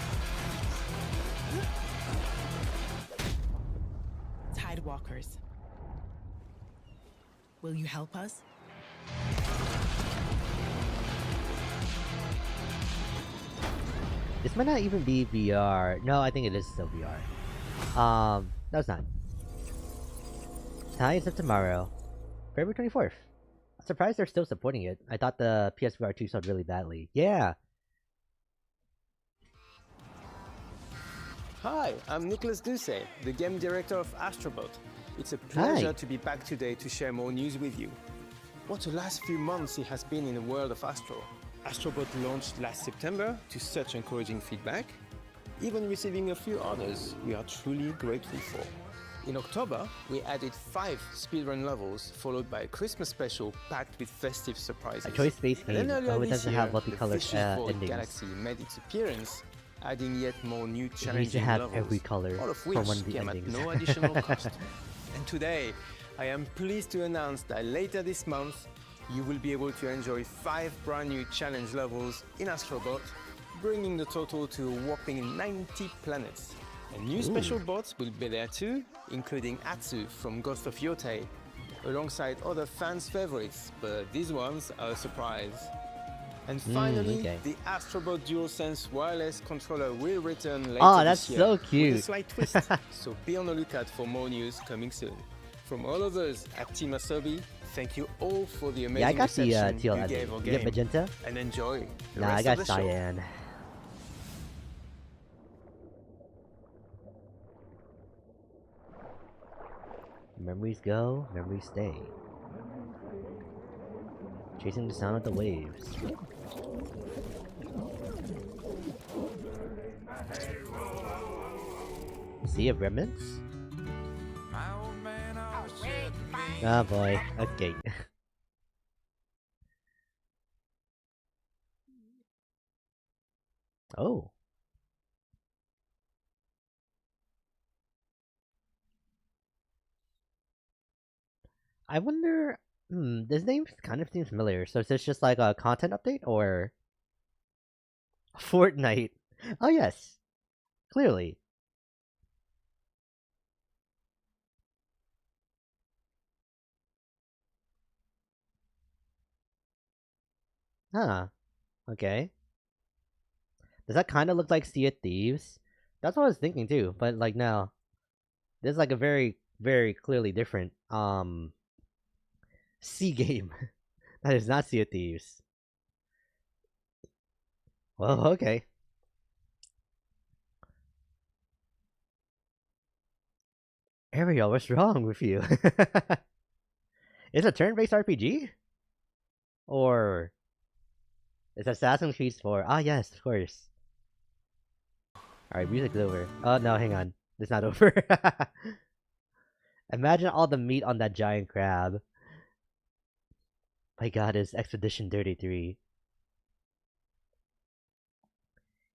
S10: Tidewalkers. Will you help us?
S1: This might not even be VR. No, I think it is still VR. No, it's not. Ties of Tomorrow, February 24th. I'm surprised they're still supporting it. I thought the PSVR 2 sold really badly. Yeah.
S11: Hi, I'm Nicolas Doucet, the game director of Astrobot. It's a pleasure to be back today to share more news with you. What a last few months it has been in the world of Astro. Astrobot launched last September to such encouraging feedback, even receiving a few honors we are truly grateful for. In October, we added 5 speedrun levels, followed by a Christmas special packed with festive surprises.
S1: A choice space game. Oh, it doesn't have multicolored
S11: the
S1: endings.
S11: Galaxy made its appearance, adding yet more new
S1: It
S11: challenging
S1: needs to have
S11: levels,
S1: every color
S11: all of
S1: for
S11: which
S1: one of the
S11: came at
S1: endings.
S11: no additional cost. And today, I am pleased to announce that later this month, you will be able to enjoy 5 brand new challenge levels in Astrobot, bringing the total to a whopping 90 planets. And new special bots will be there too, including Atsu from Ghost of Yotei, alongside other fans' favorites, but these ones are a surprise. And finally,
S1: okay.
S11: the Astrobot DualSense wireless controller will return later
S1: Oh, that's
S11: this year
S1: so
S11: with
S1: cute.
S11: a slight twist. So be on the lookout for more news coming soon. From all of us at Team Asobi, thank you all for the amazing
S1: Yeah, I got the
S11: reception
S1: teal.
S11: you
S1: I
S11: gave
S1: think.
S11: our
S1: You get
S11: game.
S1: magenta?
S11: And enjoy the
S1: Nah, I
S11: rest
S1: got
S11: of the show.
S1: cyan. Memories go, memories stay. Chasing the sound of the waves. Sea of Remnants? Oh boy, okay. Oh. I wonder, this name kind of seems familiar. So is this just like a content update or Fortnite? Oh yes, clearly. Huh. Okay. Does that kind of look like Sea of Thieves? That's what I was thinking too. But like no, this is like a very, very clearly different sea game. That is not Sea of Thieves. Well, okay. Ariel, what's wrong with you? Is it a turn-based RPG? Or it's Assassin's Creed 4? Ah, yes, of course. Alright, music's over. Oh, no, hang on. It's not over. Imagine all the meat on that giant crab. My god, it's Expedition 33.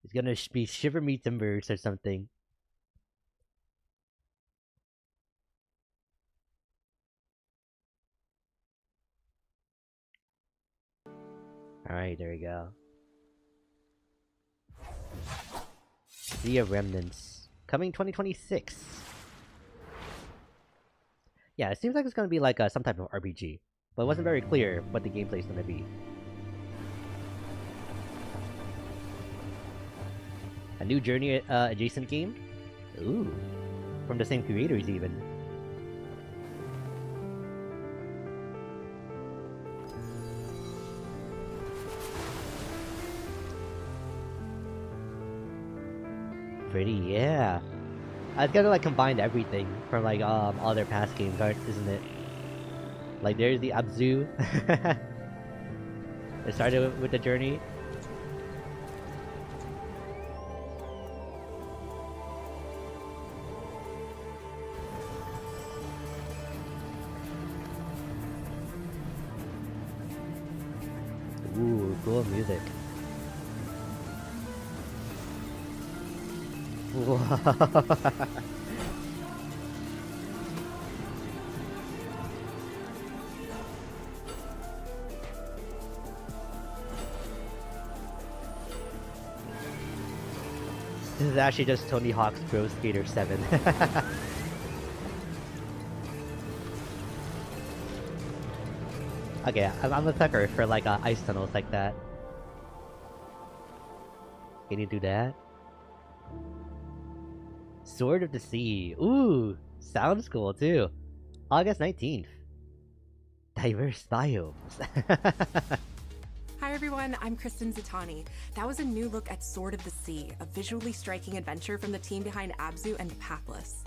S1: It's gonna be Shiver Me Timbers or something. Alright, there we go. Sea of Remnants. Coming 2026. Yeah, it seems like it's gonna be like some type of RPG. But it wasn't very clear what the gameplay is gonna be. A new Journey adjacent game? Ooh. From the same creators even. Pretty, yeah. It's gonna like combine everything from like all their past games, isn't it? Like there's the Abzu. It started with the Journey. Ooh, cool music. This is actually just Tony Hawk's Pro Skater 7. Okay, I'm a sucker for like ice tunnels like that. Can you do that? Sword of the Sea. Ooh, sounds cool too. August 19th. Diverse biomes.
S3: Hi everyone, I'm Kristen Zatani. That was a new look at Sword of the Sea, a visually striking adventure from the team behind Abzu and Pathless.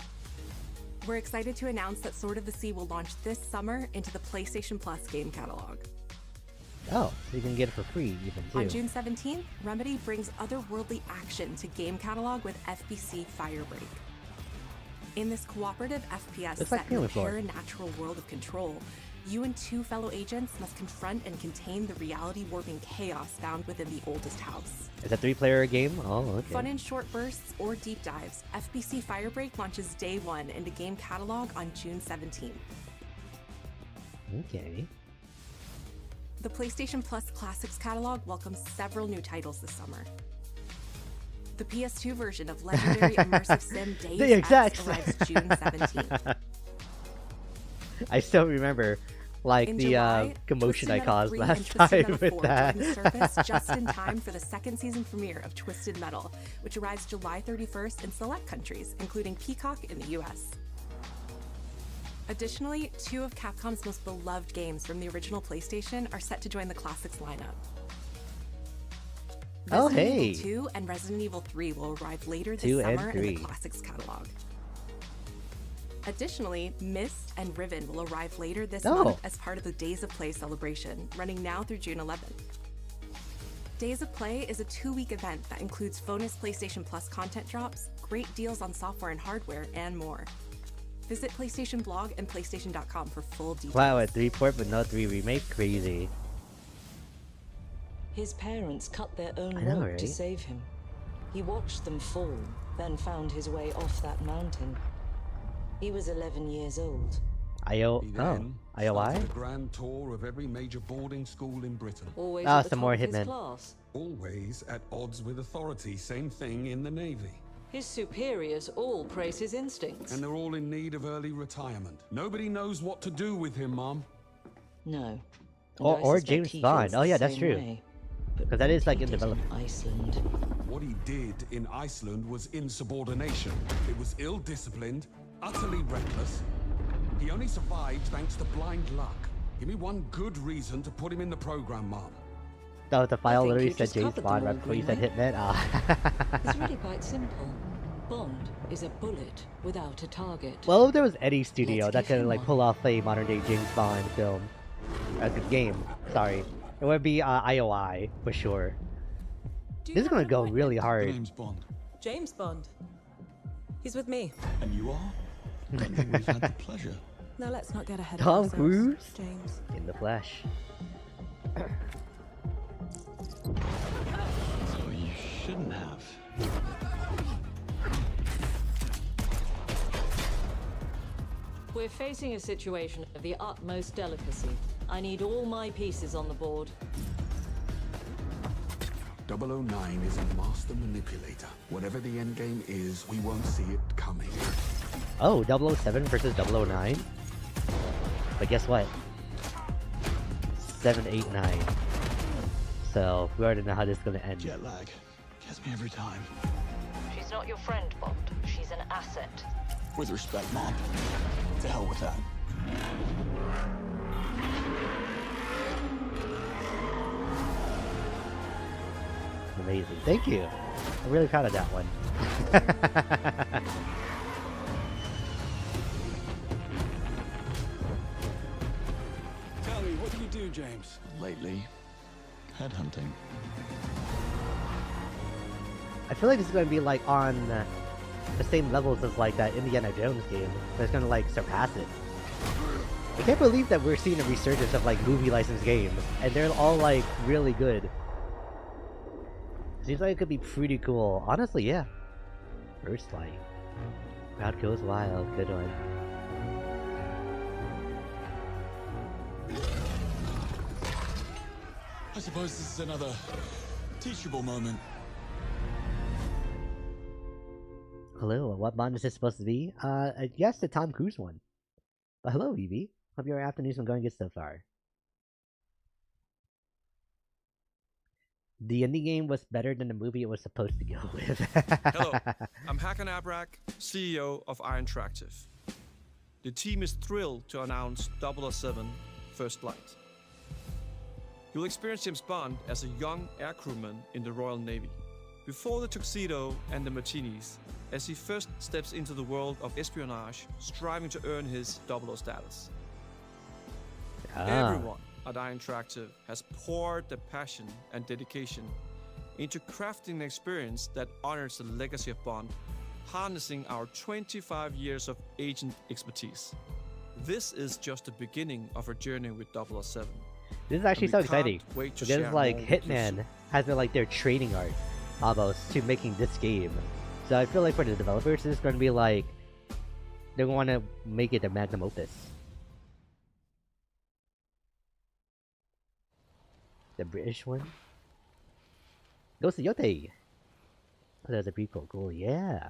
S3: We're excited to announce that Sword of the Sea will launch this summer into the PlayStation Plus game catalog.
S1: Oh, so you can get it for free even too.
S3: On June 17th, Remedy brings otherworldly action to game catalog with FBC Firebreak. In this cooperative FPS
S1: Looks
S3: set
S1: like
S3: in the
S1: Feeling Floor.
S3: paranatural world of Control, you and two fellow agents must confront and contain the reality-warping chaos found within the oldest house.
S1: It's a 3-player game? Oh, okay.
S3: Fun in short bursts or deep dives, FBC Firebreak launches day one into game catalog on June 17th.
S1: Okay.
S3: The PlayStation Plus Classics catalog welcomes several new titles this summer. The PS2 version of legendary immersive sim
S1: The
S3: Deus
S1: exact
S3: Ex arrives June 17th.
S1: I still remember like
S3: In
S1: the
S3: July,
S1: commotion
S3: Twisted
S1: I
S3: Metal
S1: caused
S3: 3
S1: last
S3: and Twisted
S1: time
S3: Metal
S1: with
S3: 4
S1: that.
S3: joined service just in time for the second season premiere of Twisted Metal, which arrives July 31st in select countries, including Peacock in the US. Additionally, 2 of Capcom's most beloved games from the original PlayStation are set to join the Classics lineup.
S1: Oh,
S3: Resident
S1: hey.
S3: Evil 2 and Resident Evil 3 will arrive later this
S1: 2 and
S3: summer in the
S1: 3.
S3: Classics catalog. Additionally, Myst and Riven will arrive later this
S1: Oh.
S3: month as part of the Days of Play celebration, running now through June 11th. Days of Play is a 2-week event that includes bonus PlayStation Plus content drops, great deals on software and hardware, and more. Visit PlayStation Blog and PlayStation.com for full details.
S1: Wow, a 3 port but no 3 remake? Crazy.
S8: His parents cut their own
S1: I know,
S8: rope to
S1: right?
S8: save him. He watched them fall, then found his way off that mountain. He was 11 years old.
S1: IOI?
S12: A grand tour of every major boarding school in Britain.
S8: Always
S1: Ah,
S8: at the
S1: some
S8: top
S1: more
S8: of his
S1: Hitmen.
S8: class.
S12: Always at odds with authority. Same thing in the Navy.
S8: His superiors all praise his instincts.
S12: And they're all in need of early retirement. Nobody knows what to do with him, Mom.
S8: No.
S1: Or James Bond. Oh yeah, that's true. Because that is like in development.
S8: Iceland.
S12: What he did in Iceland was insubordination. It was ill-disciplined, utterly reckless. He only survived thanks to blind luck. Give me one good reason to put him in the program, Mom.
S1: Oh, the file
S8: think
S1: literally
S8: you
S1: said
S8: just
S1: James
S8: covered
S1: Bond
S8: them
S1: right
S8: all,
S1: before you said
S8: Greenway.
S1: Hitman. Ah.
S8: It's really quite simple. Bond is a bullet without a target.
S1: Well, if there was any studio
S8: Let's
S1: that
S8: give
S1: could
S8: him
S1: like
S8: one.
S1: pull off a modern day James Bond film, a good game, sorry, it would be IOI for sure. This is gonna go really hard.
S12: James Bond.
S10: James Bond. He's with me.
S12: And you are? We've had the pleasure.
S10: Now let's not get ahead of
S1: Tom
S10: ourselves,
S1: Cruise
S10: James.
S1: in the flesh.
S12: So you shouldn't have.
S8: We're facing a situation of the utmost delicacy. I need all my pieces on the board.
S12: 009 is a master manipulator. Whatever the endgame is, we won't see it coming.
S1: Oh, 007 versus 009. But guess what? 789. So we already know how this is gonna end.
S12: Jet lag gets me every time.
S14: She's not your friend, Bond. She's an asset.
S12: With respect, Mom. To hell with that.
S1: Amazing. Thank you. I'm really proud of that one.
S12: Tell me, what do you do, James? Lately, headhunting.
S1: I feel like this is gonna be like on the same levels as like that Indiana Jones game. But it's gonna like surpass it. I can't believe that we're seeing a resurgence of like movie licensed games, and they're all like really good. Seems like it could be pretty cool. Honestly, yeah. First Light. Crowd Goes Wild. Good one.
S12: I suppose this is another teachable moment.
S1: Hello, what Bond is this supposed to be? I guess the Tom Cruise one. But hello, Evie. Hope your afternoon's been going good so far. The indie game was better than the movie it was supposed to go with.
S15: Hello, I'm Hakan Abrak, CEO of Interactive. The team is thrilled to announce 007 First Light. You'll experience James Bond as a young air crewman in the Royal Navy. Before the tuxedo and the martinis, as he first steps into the world of espionage, striving to earn his 00 status. Everyone at Interactive has poured their passion and dedication into crafting an experience that honors the legacy of Bond, harnessing our 25 years of agent expertise. This is just the beginning of our journey with 007.
S1: This is actually so exciting
S15: wait to
S1: because
S15: share
S1: like
S15: more with you
S1: Hitman
S15: soon.
S1: has been like their training art almost to making this game. So I feel like for the developers, it's going to be like they want to make it a magnum opus. The British one. Ghost of Yote. Oh, that's a prequel. Cool. Yeah.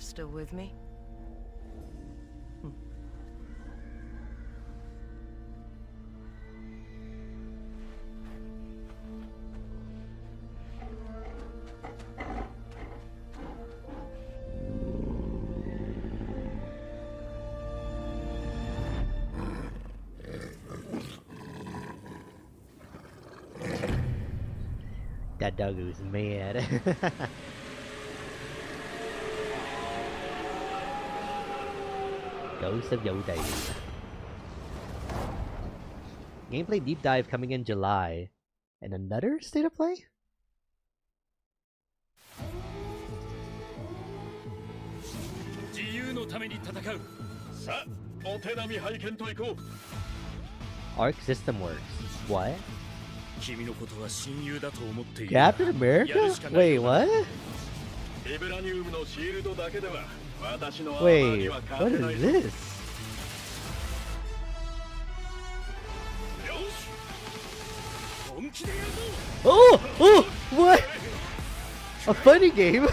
S8: Still with me?
S1: That dog was mad. Ghost of Yoda. Gameplay deep dive coming in July. And another state of play? Arc System Works. What? Captain America? Wait, what? Wait, what is this? Oh! Oh! What? A funny game?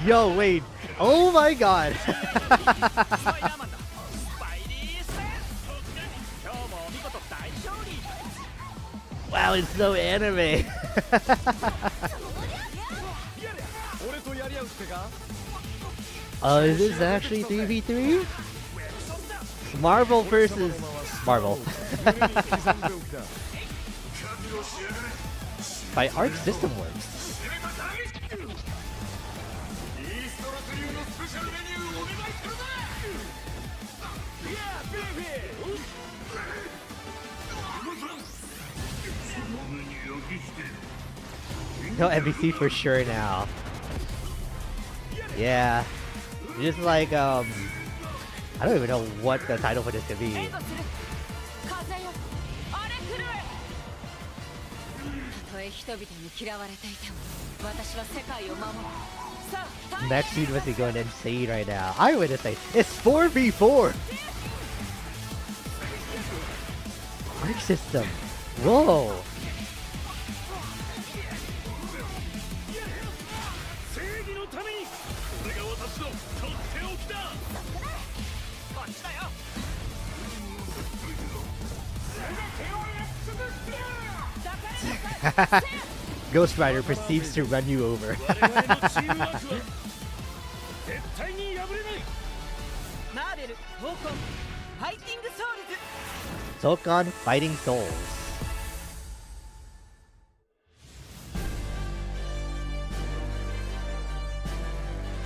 S1: Yo, wait. Oh my god. Wow, it's so anime. Is this actually 3v3? Marvel versus Marvel. By Arc System Works. No NBC for sure now. Yeah. Just like, I don't even know what the title for this could be. Next scene must be going insane right now. I would say it's 4v4. Arc System. Whoa. Ghost Rider proceeds to run you over. Tokon Fighting Souls.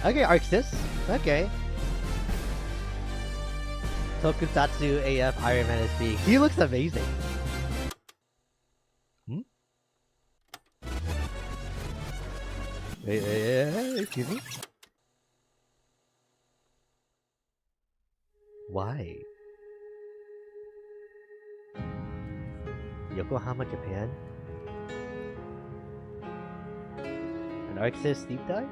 S1: Okay, Arxis. Okay. Tokusatsu AF Iron Man SP. He looks amazing. Hmm? Excuse me? Why? Yokohama, Japan? An Arxis deep dive?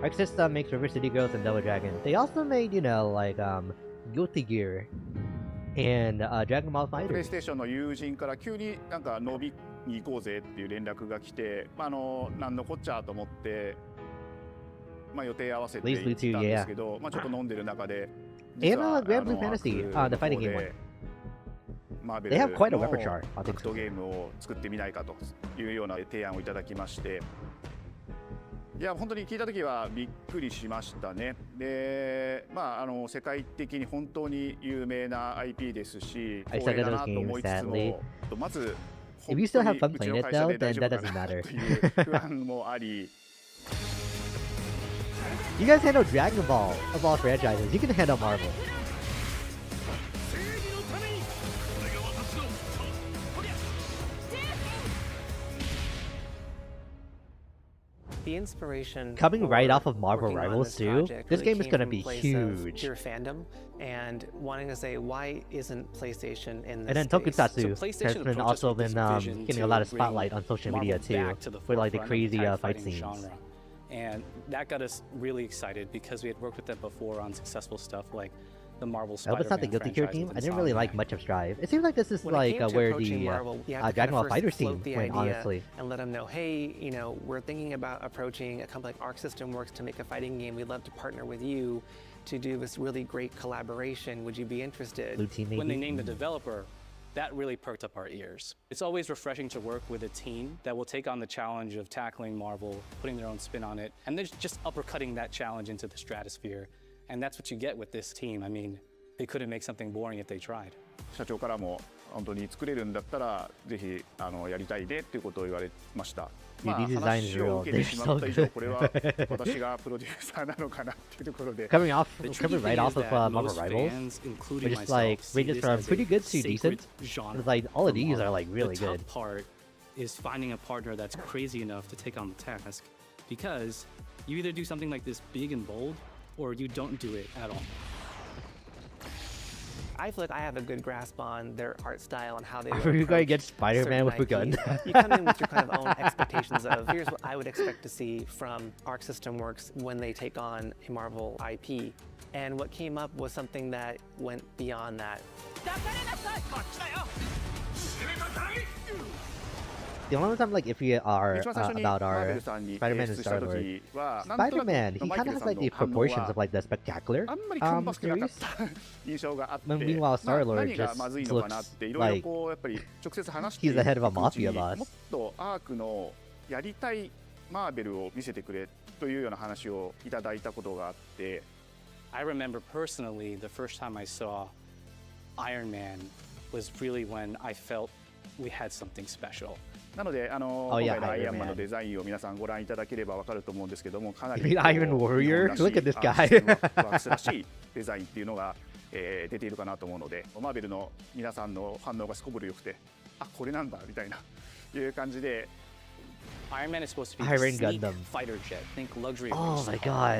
S1: Arxis makes River City Girls and Double Dragon. They also made, you know, like, Guilty Gear and Dragon Ball FighterZ.
S21: プレイステーションの友人から急になんか飲みに行こうぜっていう連絡が来て、なんのこっちゃと思って、予定合わせて行ったんですけど、ちょっと飲んでる中で、
S1: And Grand Blue Fantasy, the fighting game one. They have quite a repertoire.
S21: 格闘ゲームを作ってみないかというような提案をいただきまして。いや本当に聞いた時はびっくりしましたね。で、世界的に本当に有名な IP ですし、光栄だなと思いつつも、まず本当にうちの会社で大丈夫かなという不安もあり。
S1: You guys handle Dragon Ball of all franchises. You can handle Marvel.
S7: The inspiration
S1: coming right off of Marvel Rivals too. This game is gonna be huge.
S7: Pure fandom and wanting to say why isn't PlayStation in this
S1: and then Tokusatsu has been also been getting a lot of spotlight on social media too, with like the crazy fight scenes.
S16: Genre. And that got us really excited because we had worked with them before on successful stuff like the Marvel
S1: I hope it's not the Guilty Gear team. I didn't really like much of Strive. It seems like this is like where the Dragon Ball FighterZ team went, honestly.
S7: And let them know, hey, you know, we're thinking about approaching a company like Arc System Works to make a fighting game. We'd love to partner with you to do this really great collaboration. Would you be interested?
S1: Blue team, maybe?
S16: When they named the developer, that really perked up our ears. It's always refreshing to work with a team that will take on the challenge of tackling Marvel, putting their own spin on it, and they're just uppercutting that challenge into the stratosphere. And that's what you get with this team. I mean, they couldn't make something boring if they tried.
S21: 社長からも本当に作れるんだったらぜひやりたいねっていうことを言われました。まあ話を受けてしまった以上これは私がプロデューサーなのかなっていうところで。
S1: Coming right off of Marvel Rivals, we're just like ranges from pretty good to decent. It's like all of these are like really good.
S16: The tough part is finding a partner that's crazy enough to take on the task, because you either do something like this big and bold, or you don't do it at all.
S7: I feel like I have a good grasp on their art style and how they.
S1: Are you going to get Spider-Man with a gun?
S7: You come in with your kind of own expectations of here's what I would expect to see from Arc System Works when they take on a Marvel IP, and what came up was something that went beyond that.
S1: The only time like if we are about our Spider-Man and Star-Lord, Spider-Man, he kind of has like the proportions of like the Spectacular series. Meanwhile, Star-Lord just looks like he's the head of a mafia boss.
S21: やりたいマーベルを見せてくれというような話をいただいたことがあって。
S16: I remember personally the first time I saw Iron Man was really when I felt we had something special.
S21: なので今回のアイアンマンのデザインを皆さんご覧いただければわかると思うんですけども、かなり
S1: Iron Warrior? Look at this guy.
S21: ワークスらしいデザインっていうのが出ているかなと思うので、マーベルの皆さんの反応がすこぶる良くて、あ、これなんだみたいないう感じで。
S16: Iron Man is supposed to be a sleek fighter jet. Think luxury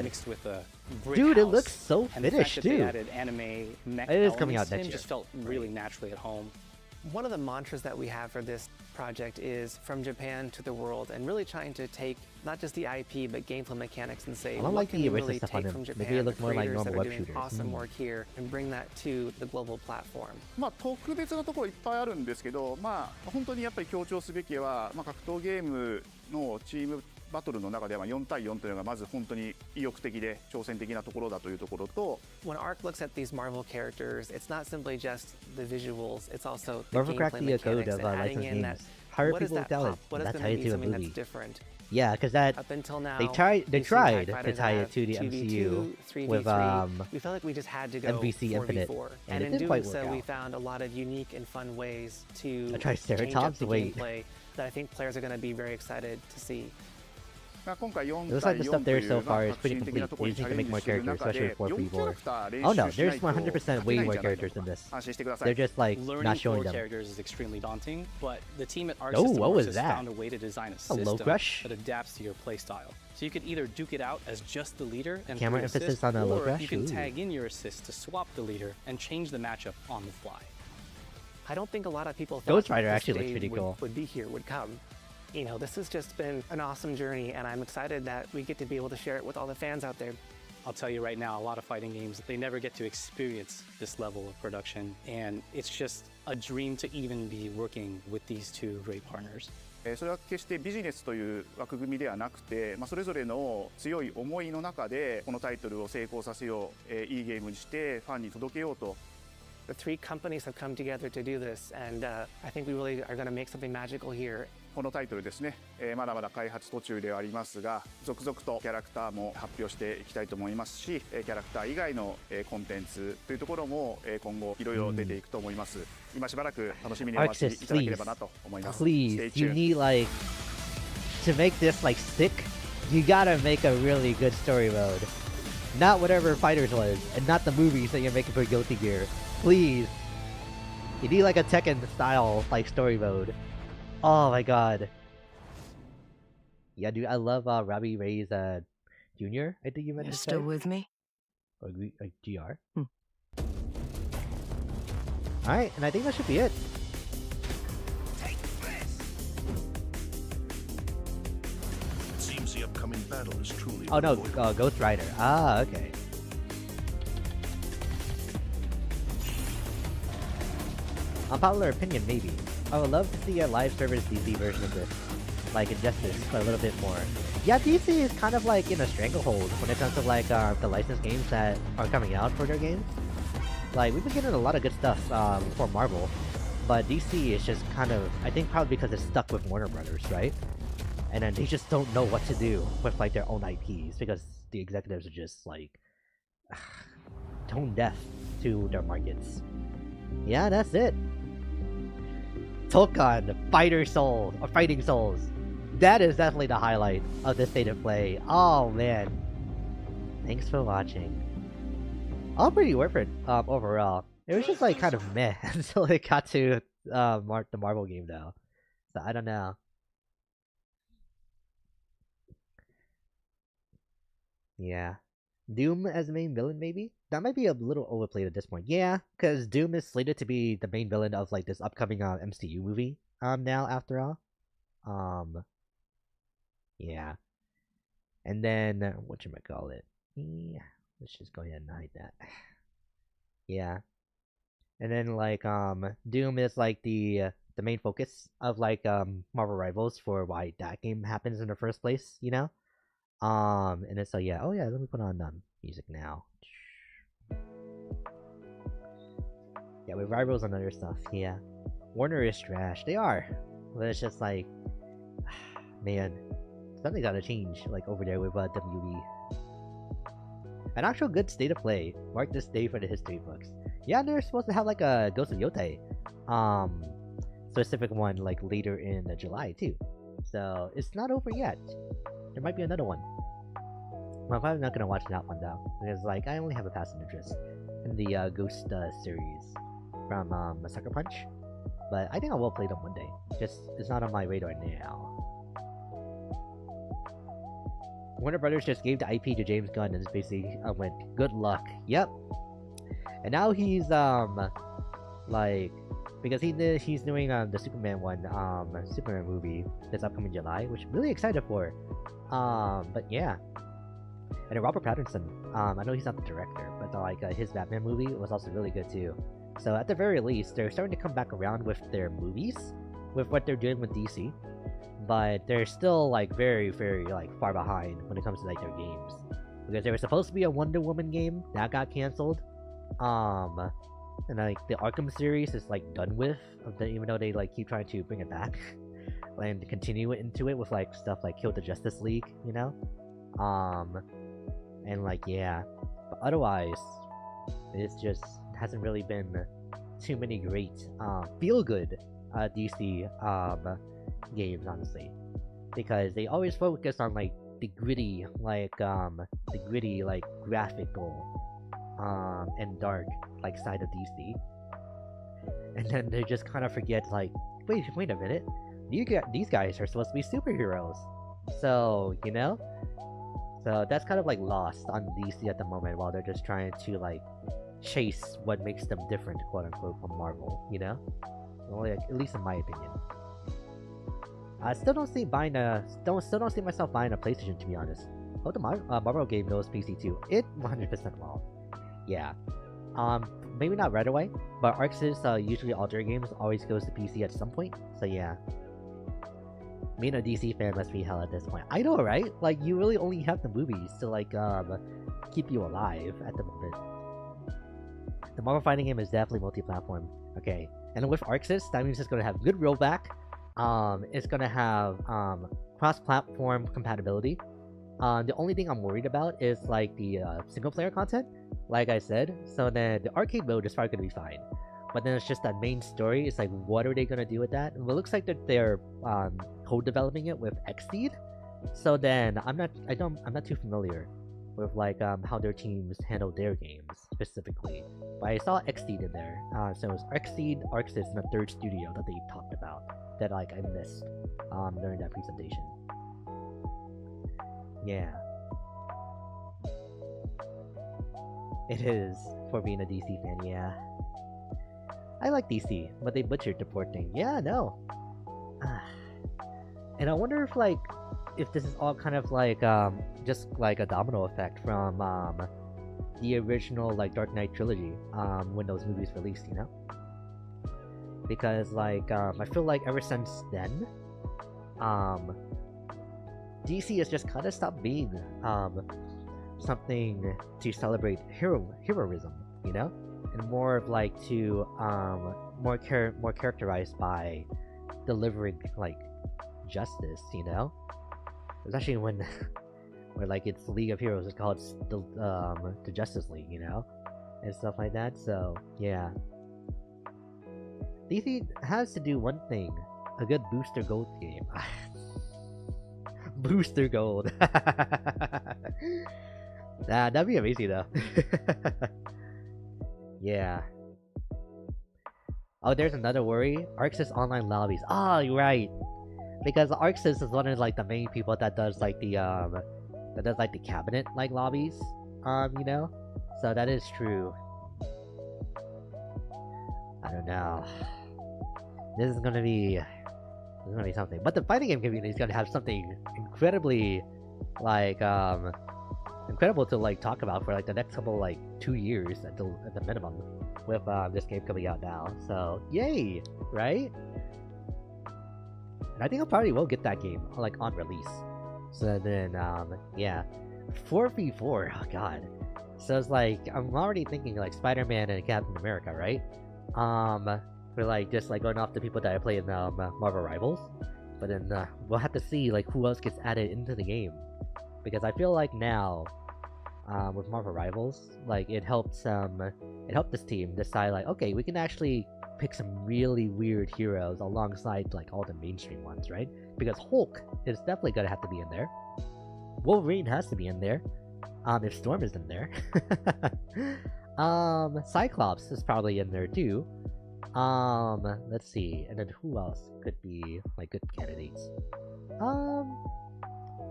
S16: mixed with a brick
S1: Dude,
S16: house.
S1: it looks so
S16: And the
S1: finished
S16: fact that they
S1: too.
S16: added anime mech
S1: It is coming out
S16: elements in
S1: next year.
S16: just felt really naturally at home.
S7: One of the mantras that we have for this project is from Japan to the world, and really trying to take not just the IP but gameplay mechanics and say,
S1: I don't
S7: what
S1: like
S7: can
S1: the
S7: we
S1: original
S7: really
S1: stuff on
S7: take
S1: him.
S7: from
S1: Maybe
S7: Japan,
S1: it look
S7: the
S1: more like
S7: creators
S1: normal
S7: that are
S1: web
S7: doing
S1: shooters.
S7: awesome work here, and bring that to the global platform.
S21: まあ特別なところいっぱいあるんですけど、まあ本当にやっぱり強調すべきは、まあ格闘ゲームのチームバトルの中では4対4というのがまず本当に意欲的で挑戦的なところだというところと。
S7: When Arc looks at these Marvel characters, it's not simply just the visuals; it's also the
S1: Marvel
S7: gameplay
S1: cracked the code
S7: mechanics
S1: of
S7: and adding
S1: licensed
S7: in that.
S1: games. Hire
S7: What is
S1: people
S7: that
S1: to tell it.
S7: pop? What is
S1: That's
S7: going
S1: how
S7: to
S1: you
S7: be
S1: do a
S7: something
S1: movie.
S7: that's different?
S1: Yeah, because that
S7: Up until now,
S1: they tried
S7: we've seen
S1: to
S7: fighters
S1: tie
S7: have
S1: it to the
S7: 2v2,
S1: MCU with
S7: 3v3. We felt like we just had to go
S1: MVC
S7: 4v4.
S1: Infinite,
S7: And
S1: it
S7: in
S1: didn't
S7: doing
S1: quite work
S7: so, we
S1: out.
S7: found a lot of unique and fun ways to
S1: A
S7: change up
S1: Triceratops?
S7: the
S1: Wait.
S7: gameplay that I think players are going to be very excited to see.
S21: 今回4
S1: It looks
S21: 対
S1: like the
S21: 4
S1: stuff
S21: とい
S1: there so
S21: う
S1: far is
S21: 革
S1: pretty
S21: 新的
S1: complete.
S21: なところ
S1: They
S21: に
S1: just
S21: チャ
S1: need to
S21: レン
S1: make more
S21: ジしている
S1: characters,
S21: 中
S1: especially
S21: で
S1: with 4
S21: 4キャラ
S1: people.
S21: クター練
S1: Oh no,
S21: 習しな
S1: there's
S21: いと勝
S1: 100%
S21: て
S1: way
S21: ないん
S1: more
S21: じゃないか
S1: characters than this.
S21: 安心してください。
S1: They're just like
S16: Learning
S1: not
S16: 4
S1: showing them.
S16: characters is extremely daunting, but the team at Arc
S1: Oh,
S16: System
S1: what
S16: Works
S1: was
S16: has
S1: that?
S16: found a way to design a
S1: A low
S16: system
S1: crush?
S16: that adapts to your playstyle. So you could either duke it out as just the leader and
S1: Camera
S16: free
S1: emphasis
S16: assist,
S1: on a low
S16: or
S1: crush?
S16: you can
S1: Ooh.
S16: tag in your assist to swap the leader and change the matchup on the fly.
S7: I don't think a lot of people thought
S1: Ghost Rider
S7: this
S1: actually looks
S7: day
S1: pretty cool.
S7: would be here, would come. You know, this has just been an awesome journey, and I'm excited that we get to be able to share it with all the fans out there.
S16: I'll tell you right now, a lot of fighting games, they never get to experience this level of production, and it's just a dream to even be working with these two great partners.
S21: それは決してビジネスという枠組みではなくて、それぞれの強い思いの中でこのタイトルを成功させよう、いいゲームにしてファンに届けようと。
S7: The three companies have come together to do this, and I think we really are going to make something magical here.
S21: このタイトルですね、まだまだ開発途中ではありますが、続々とキャラクターも発表していきたいと思いますし、キャラクター以外のコンテンツというところも今後いろいろ出ていくと思います。今しばらく楽しみにお待ちいただければなと思います。
S1: Please, you need like to make this like stick. You gotta make a really good story mode, not whatever Fighters was, and not the movies that you're making for Guilty Gear. Please, you need like a Tekken style like story mode. Oh my god. Yeah, dude, I love Robbie Ray's Jr. I think you meant to say.
S8: Still with me?
S1: Or GR. Alright, and I think that should be it.
S24: It seems the upcoming battle is truly
S1: Oh no, Ghost Rider. Ah, okay. Unpopular opinion, maybe. I would love to see a live service DC version of this. Like Injustice, but a little bit more. Yeah, DC is kind of like in a stranglehold when it comes to like the licensed games that are coming out for their games. Like, we've been getting a lot of good stuff for Marvel, but DC is just kind of, I think probably because it's stuck with Warner Brothers, right? And then they just don't know what to do with like their own IPs because the executives are just like tone deaf to their markets. Yeah, that's it. Tokkan Fighting Souls. That is definitely the highlight of this state of play. Oh man. Thanks for watching. All pretty worth it overall. It was just like kind of meh until it got to the Marvel game though. So I don't know. Yeah. Doom as the main villain, maybe? That might be a little overplayed at this point. Yeah, because Doom is slated to be the main villain of like this upcoming MCU movie now after all. Yeah. And then whatchamacallit? Yeah, let's just go ahead and hide that. Yeah. And then like Doom is like the main focus of like Marvel Rivals for why that game happens in the first place, you know? And then so yeah, oh yeah, let me put on music now. Yeah, with Rivals and other stuff, yeah. Warner is trash. They are. But it's just like man, something gotta change like over there with WB. An actual good state of play. Mark this day for the history books. Yeah, they're supposed to have like a Ghost of Yotei specific one like later in July too. So it's not over yet. There might be another one. Well, I'm probably not gonna watch that one though, because like I only have a passing interest in the Ghost series from Sucker Punch. But I think I will play them one day. Just it's not on my radar now. Warner Brothers just gave the IP to James Gunn and just basically went, good luck. Yep. And now he's like, because he's doing the Superman one, Superman movie this upcoming July, which I'm really excited for. But yeah. And Robert Pattinson, I know he's not the director, but like his Batman movie was also really good too. So at the very least, they're starting to come back around with their movies, with what they're doing with DC. But they're still like very, very like far behind when it comes to like their games, because there was supposed to be a Wonder Woman game that got canceled, and like the Arkham series is like done with, even though they like keep trying to bring it back and continue into it with like stuff like Kill the Justice League, you know, and like yeah, but otherwise it's just hasn't really been too many great feel good DC games, honestly, because they always focus on like the gritty graphical and dark like side of DC, and then they just kind of forget like wait a minute, these guys are supposed to be superheroes, so you know, so that's kind of like lost on DC at the moment while they're just trying to like chase what makes them different, quote unquote, from Marvel, you know, well, like, at least in my opinion. I still don't see still don't see myself buying a PlayStation, to be honest. Oh, the Marvel game knows PC too. It 100% will. Yeah. Maybe not right away, but Arxis usually all their games always goes to PC at some point. So yeah. Being a DC fan must be hell at this point. I know, right? Like you really only have the movies to like keep you alive at the moment. The Marvel fighting game is definitely multi-platform. Okay. And with Arxis, that means it's gonna have good rollback. It's gonna have cross-platform compatibility. The only thing I'm worried about is like the single-player content, like I said. So then the arcade mode is probably gonna be fine, but then it's just that main story. It's like, what are they gonna do with that? Well, it looks like that they're co-developing it with Xseed. So then I'm not too familiar with like how their teams handle their games specifically. But I saw Xseed in there. So it was Xseed, Arxis, and a third studio that they talked about that like I missed during that presentation. Yeah. It is for being a DC fan, yeah. I like DC, but they butchered the port thing. Yeah, no. And I wonder if this is all kind of like just like a domino effect from the original like Dark Knight trilogy when those movies released, you know? because like I feel like ever since then, DC has just kind of stopped being something to celebrate heroism, you know, and more of like to more characterized by delivering like justice, you know, especially when where like it's League of Heroes, it's called the Justice League, you know, and stuff like that. So yeah, DC has to do one thing: a good Booster Gold game. Booster Gold. That'd be amazing though. Yeah. Oh, there's another worry. Arxis online lobbies. Oh, you're right. Because Arxis is one of like the main people that does like the cabinet like lobbies. You know? So that is true. I don't know. This is gonna be something. But the fighting game community is gonna have something incredibly like incredible to like talk about for like the next couple like 2 years at the minimum with this game coming out now. So yay, right? And I think I probably will get that game like on release. So then yeah, 4v4. Oh god. So it's like I'm already thinking like Spider-Man and Captain America, right? For like just like going off the people that I play in Marvel Rivals. But then we'll have to see like who else gets added into the game, because I feel like now with Marvel Rivals, like it helped this team decide like, okay, we can actually pick some really weird heroes alongside like all the mainstream ones, right? Because Hulk is definitely gonna have to be in there. Wolverine has to be in there. If Storm is in there. Cyclops is probably in there too. Let's see, and then who else could be like good candidates?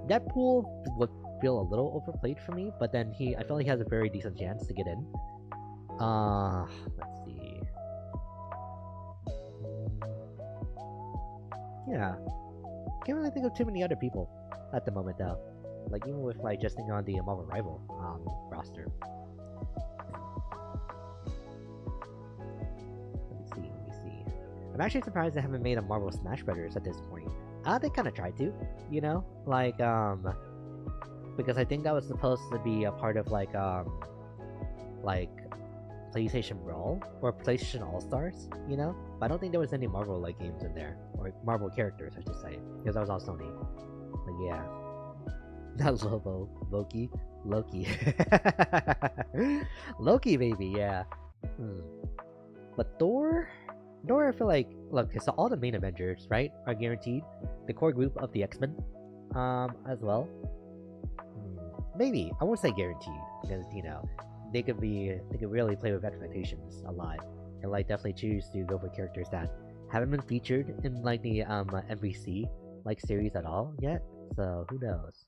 S1: Deadpool would feel a little overplayed for me, but then I feel like he has a very decent chance to get in. Let's see. Yeah, can't really think of too many other people at the moment though. Like even with like just thinking on the Marvel Rival roster. Let me see. I'm actually surprised they haven't made a Marvel Smash Brothers at this point. They kind of tried to, you know, like because I think that was supposed to be a part of like PlayStation Brawl or PlayStation All Stars, you know. But I don't think there was any Marvel like games in there, or Marvel characters, I should say, because that was all Sony. But yeah, not Loki, Loki, baby, yeah. But Thor, I feel like, look, so all the main Avengers, right, are guaranteed. The core group of the X-Men, as well. Maybe I won't say guaranteed, because you know they could really play with expectations a lot, and like definitely choose to go for characters that haven't been featured in like the MVC like series at all yet. So who knows?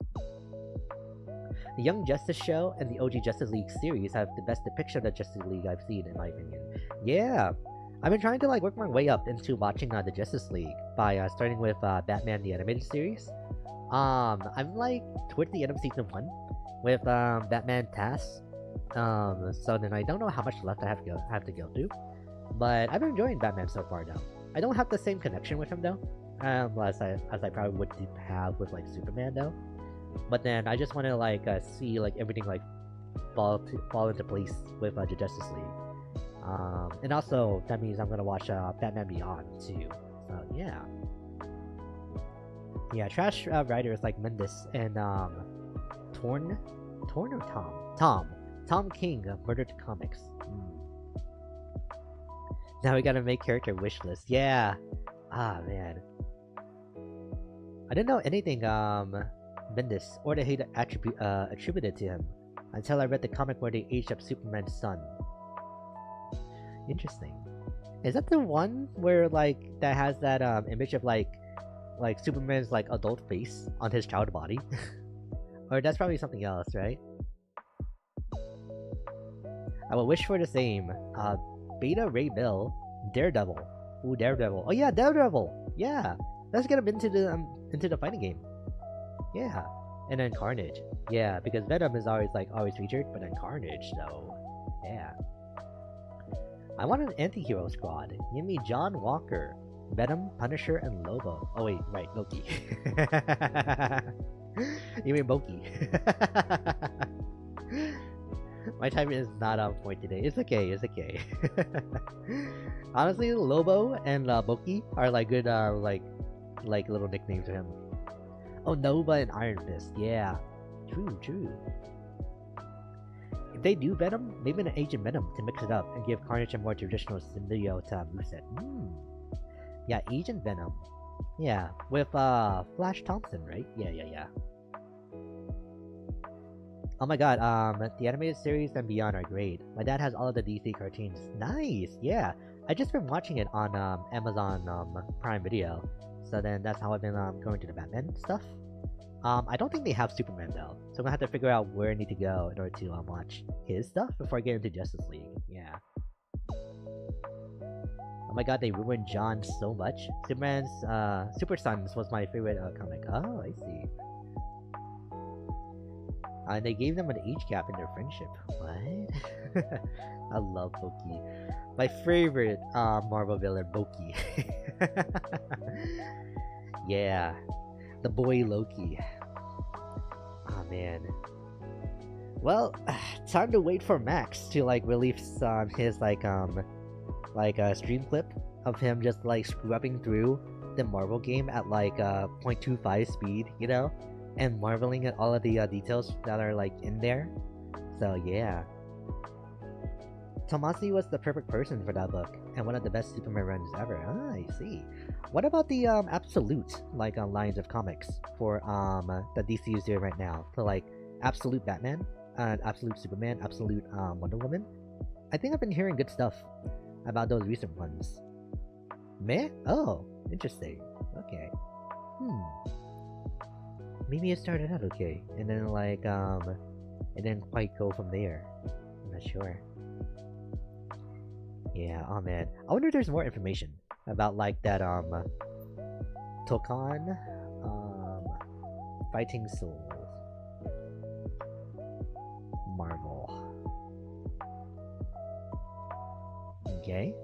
S1: The Young Justice show and the OG Justice League series have the best depiction of the Justice League I've seen, in my opinion. Yeah, I've been trying to like work my way up into watching the Justice League by starting with Batman the Animated Series. I'm like towards the end of season 1 with Batman TAS. So then I don't know how much left I have to go to, but I've been enjoying Batman so far though. I don't have the same connection with him though, as I probably would have with like Superman though. But then I just want to like see like everything like fall into place with the Justice League. And also that means I'm gonna watch Batman Beyond too. So yeah. Yeah, trash writers like Mendes and Torn or Tom King of Murdered Comics. Now we gotta make character wish list. Yeah. Ah man. I didn't know anything Bendis or the hate attributed to him until I read the comic where they aged up Superman's son. Interesting. Is that the one where like that has that image of like Superman's like adult face on his child body? Or that's probably something else, right? I will wish for the same. Beta Ray Bill, Daredevil. Ooh, Daredevil. Oh yeah, Daredevil. Yeah, let's get him into the fighting game. Yeah, and then Carnage. Yeah, because Venom is always featured, but then Carnage though. Yeah. I want an anti-hero squad. Give me John Walker, Venom, Punisher, and Lobo. Oh wait, right, Loki. You mean Loki. My timing is not on point today. It's okay, it's okay. Honestly, Lobo and Loki are like good, like little nicknames for him. Oh, Nova and Iron Fist. Yeah, true. If they do Venom, maybe an Agent Venom to mix it up and give Carnage a more traditional symbiote moveset. Yeah, Agent Venom. Yeah, with Flash Thompson, right? Yeah. Oh my god, the animated series and beyond are great. My dad has all of the DC cartoons. Nice, yeah. I just been watching it on Amazon Prime Video. So then that's how I've been going to the Batman stuff. I don't think they have Superman though. So I'm gonna have to figure out where I need to go in order to watch his stuff before I get into Justice League. Yeah. Oh my god, they ruined John so much. Superman's Super Sons was my favorite comic. Oh, I see. And they gave them an age gap in their friendship. What? I love Loki. My favorite Marvel villain, Loki. Yeah. The boy Loki. Oh man. Well, time to wait for Max to like release his stream clip of him just like scrubbing through the Marvel game at like 0.25 speed, you know? And marveling at all of the details that are like in there. So yeah. Tomasi was the perfect person for that book, and one of the best Superman runs ever. Ah, I see. What about the absolute lines of comics for that DC is doing right now? For like absolute Batman, absolute Superman, absolute Wonder Woman? I think I've been hearing good stuff about those recent ones. Meh? Oh, interesting. Okay. Maybe it started out okay, and then it didn't quite go from there. I'm not sure. Yeah, oh man. I wonder if there's more information about like that Tokan Fighting Souls Marvel. Okay.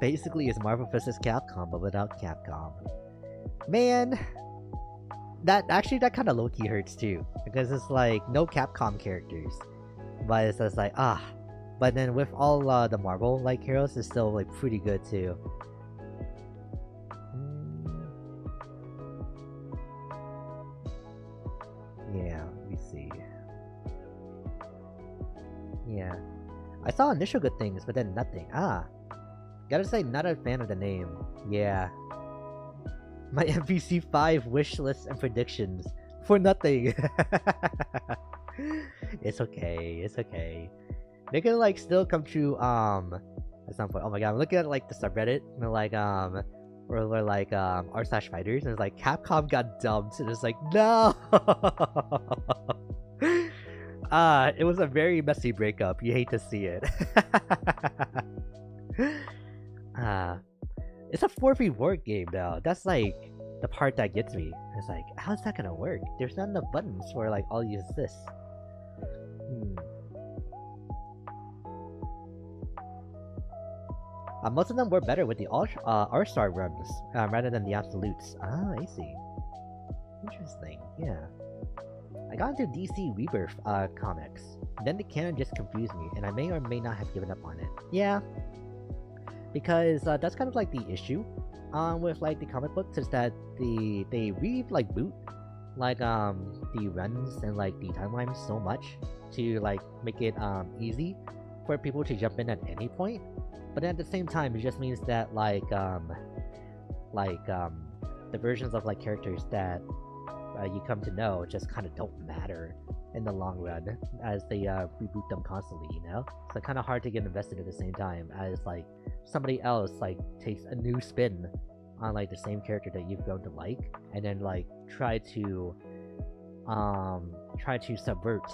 S1: Basically it's Marvel vs. Capcom but without Capcom. Man, that kind of low-key hurts too, because it's like no Capcom characters, but it's just like but then with all the Marvel like heroes, it's still like pretty good too. Yeah, let me see. Yeah, I saw initial good things, but then nothing. Gotta say, not a fan of the name. Yeah. My MVC 5 wish list and predictions for nothing. It's okay. They can like still come true at some point. Oh my god, I'm looking at like the subreddit and like where they're like r/fighters and it's like Capcom got dumped and it's like no. It was a very messy breakup. You hate to see it. It's a 4v4 game now. That's like the part that gets me. It's like, how's that gonna work? There's not enough buttons for like all you assists. Most of them were better with the R-Star runs rather than the absolutes. I see. Interesting. Yeah. I got into DC Rebirth comics. Then the canon just confused me, and I may or may not have given up on it. Yeah. Because that's kind of like the issue with like the comic books is that they like boot like the runs and like the timelines so much to like make it easy for people to jump in at any point, but at the same time it just means that the versions of like characters that you come to know just kind of don't matter in the long run as they reboot them constantly, you know? So kind of hard to get invested at the same time as like somebody else like takes a new spin on like the same character that you've grown to like, and then like try to subvert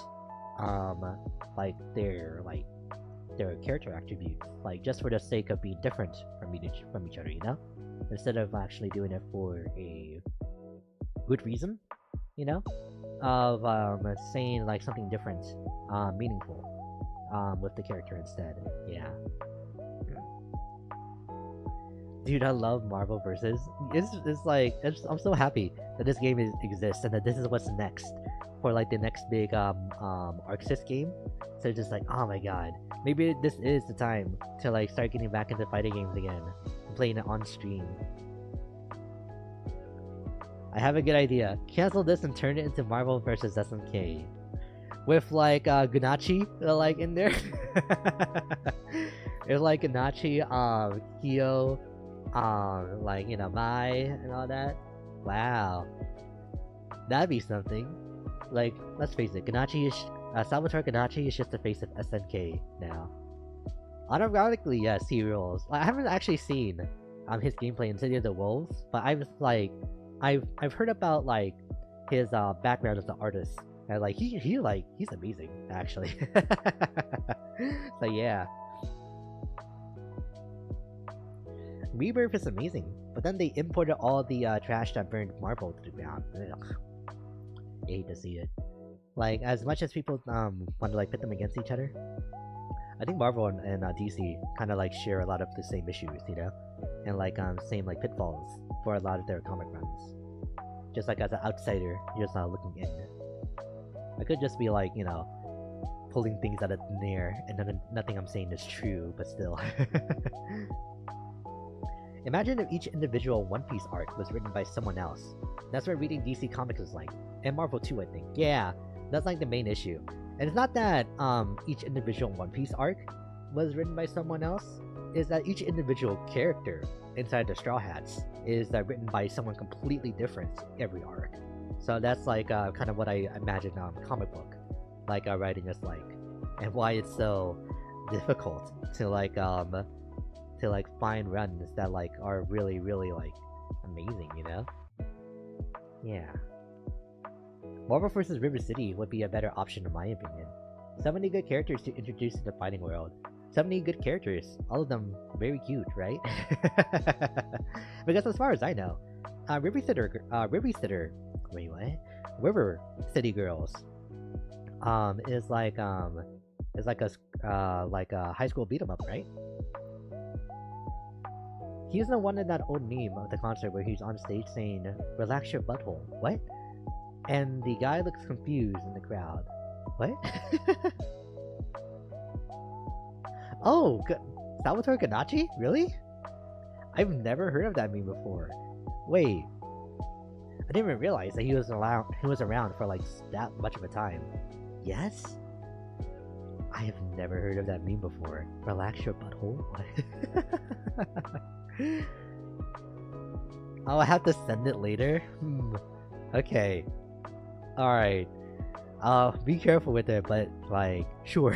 S1: like their character attributes, like just for the sake of being different from each other, you know? Instead of actually doing it for a good reason, you know? Of saying like something different, meaningful with the character instead. Yeah. Dude, I love Marvel versus. It's like I'm so happy that this game exists and that this is what's next for like the next big ArcSys game. So just like, oh my god, maybe this is the time to like start getting back into fighting games again and playing it on stream. I have a good idea. Cancel this and turn it into Marvel versus SNK with like Gunachi like in there. It's like Gunachi, Kyo, like, you know, Mai and all that. Wow, that'd be something. Like, let's face it, Ganachi is Salvatore Ganachi is just the face of SNK now. Unironically, yes, he rules. I haven't actually seen his gameplay in City of the Wolves, but I've heard about like his background as an artist, and like he's amazing actually. So yeah. Rebirth is amazing, but then they imported all the trash that burned Marvel to the ground. Ugh. I hate to see it. Like, as much as people want to like pit them against each other, I think Marvel and DC kind of like share a lot of the same issues, you know, and like same like pitfalls for a lot of their comic runs. Just like as an outsider, you're just not looking in. I could just be like, you know, pulling things out of thin air, and nothing I'm saying is true, but still. Imagine if each individual One Piece arc was written by someone else. That's what reading DC Comics is like. And Marvel too, I think. Yeah, that's like the main issue. And it's not that each individual One Piece arc was written by someone else. It's that each individual character inside the Straw Hats is written by someone completely different every arc. So that's like kind of what I imagine comic book like writing is like. And why it's so difficult to like find runs that like are really like amazing, you know? Yeah. Marvel vs. River City would be a better option in my opinion. So many good characters to introduce to the fighting world. So many good characters, all of them very cute, right? Because as far as I know, River City Girls is like a high school beat 'em up, right? He's the one in that old meme of the concert where he's on stage saying, "Relax your butthole." What? And the guy looks confused in the crowd. What? Oh, Salvatore Ganachi? Really? I've never heard of that meme before. Wait, I didn't even realize that he was around for like that much of a time. Yes? I have never heard of that meme before. Relax your butthole? Oh, I have to send it later? Okay. Alright. Be careful with it, but like, sure.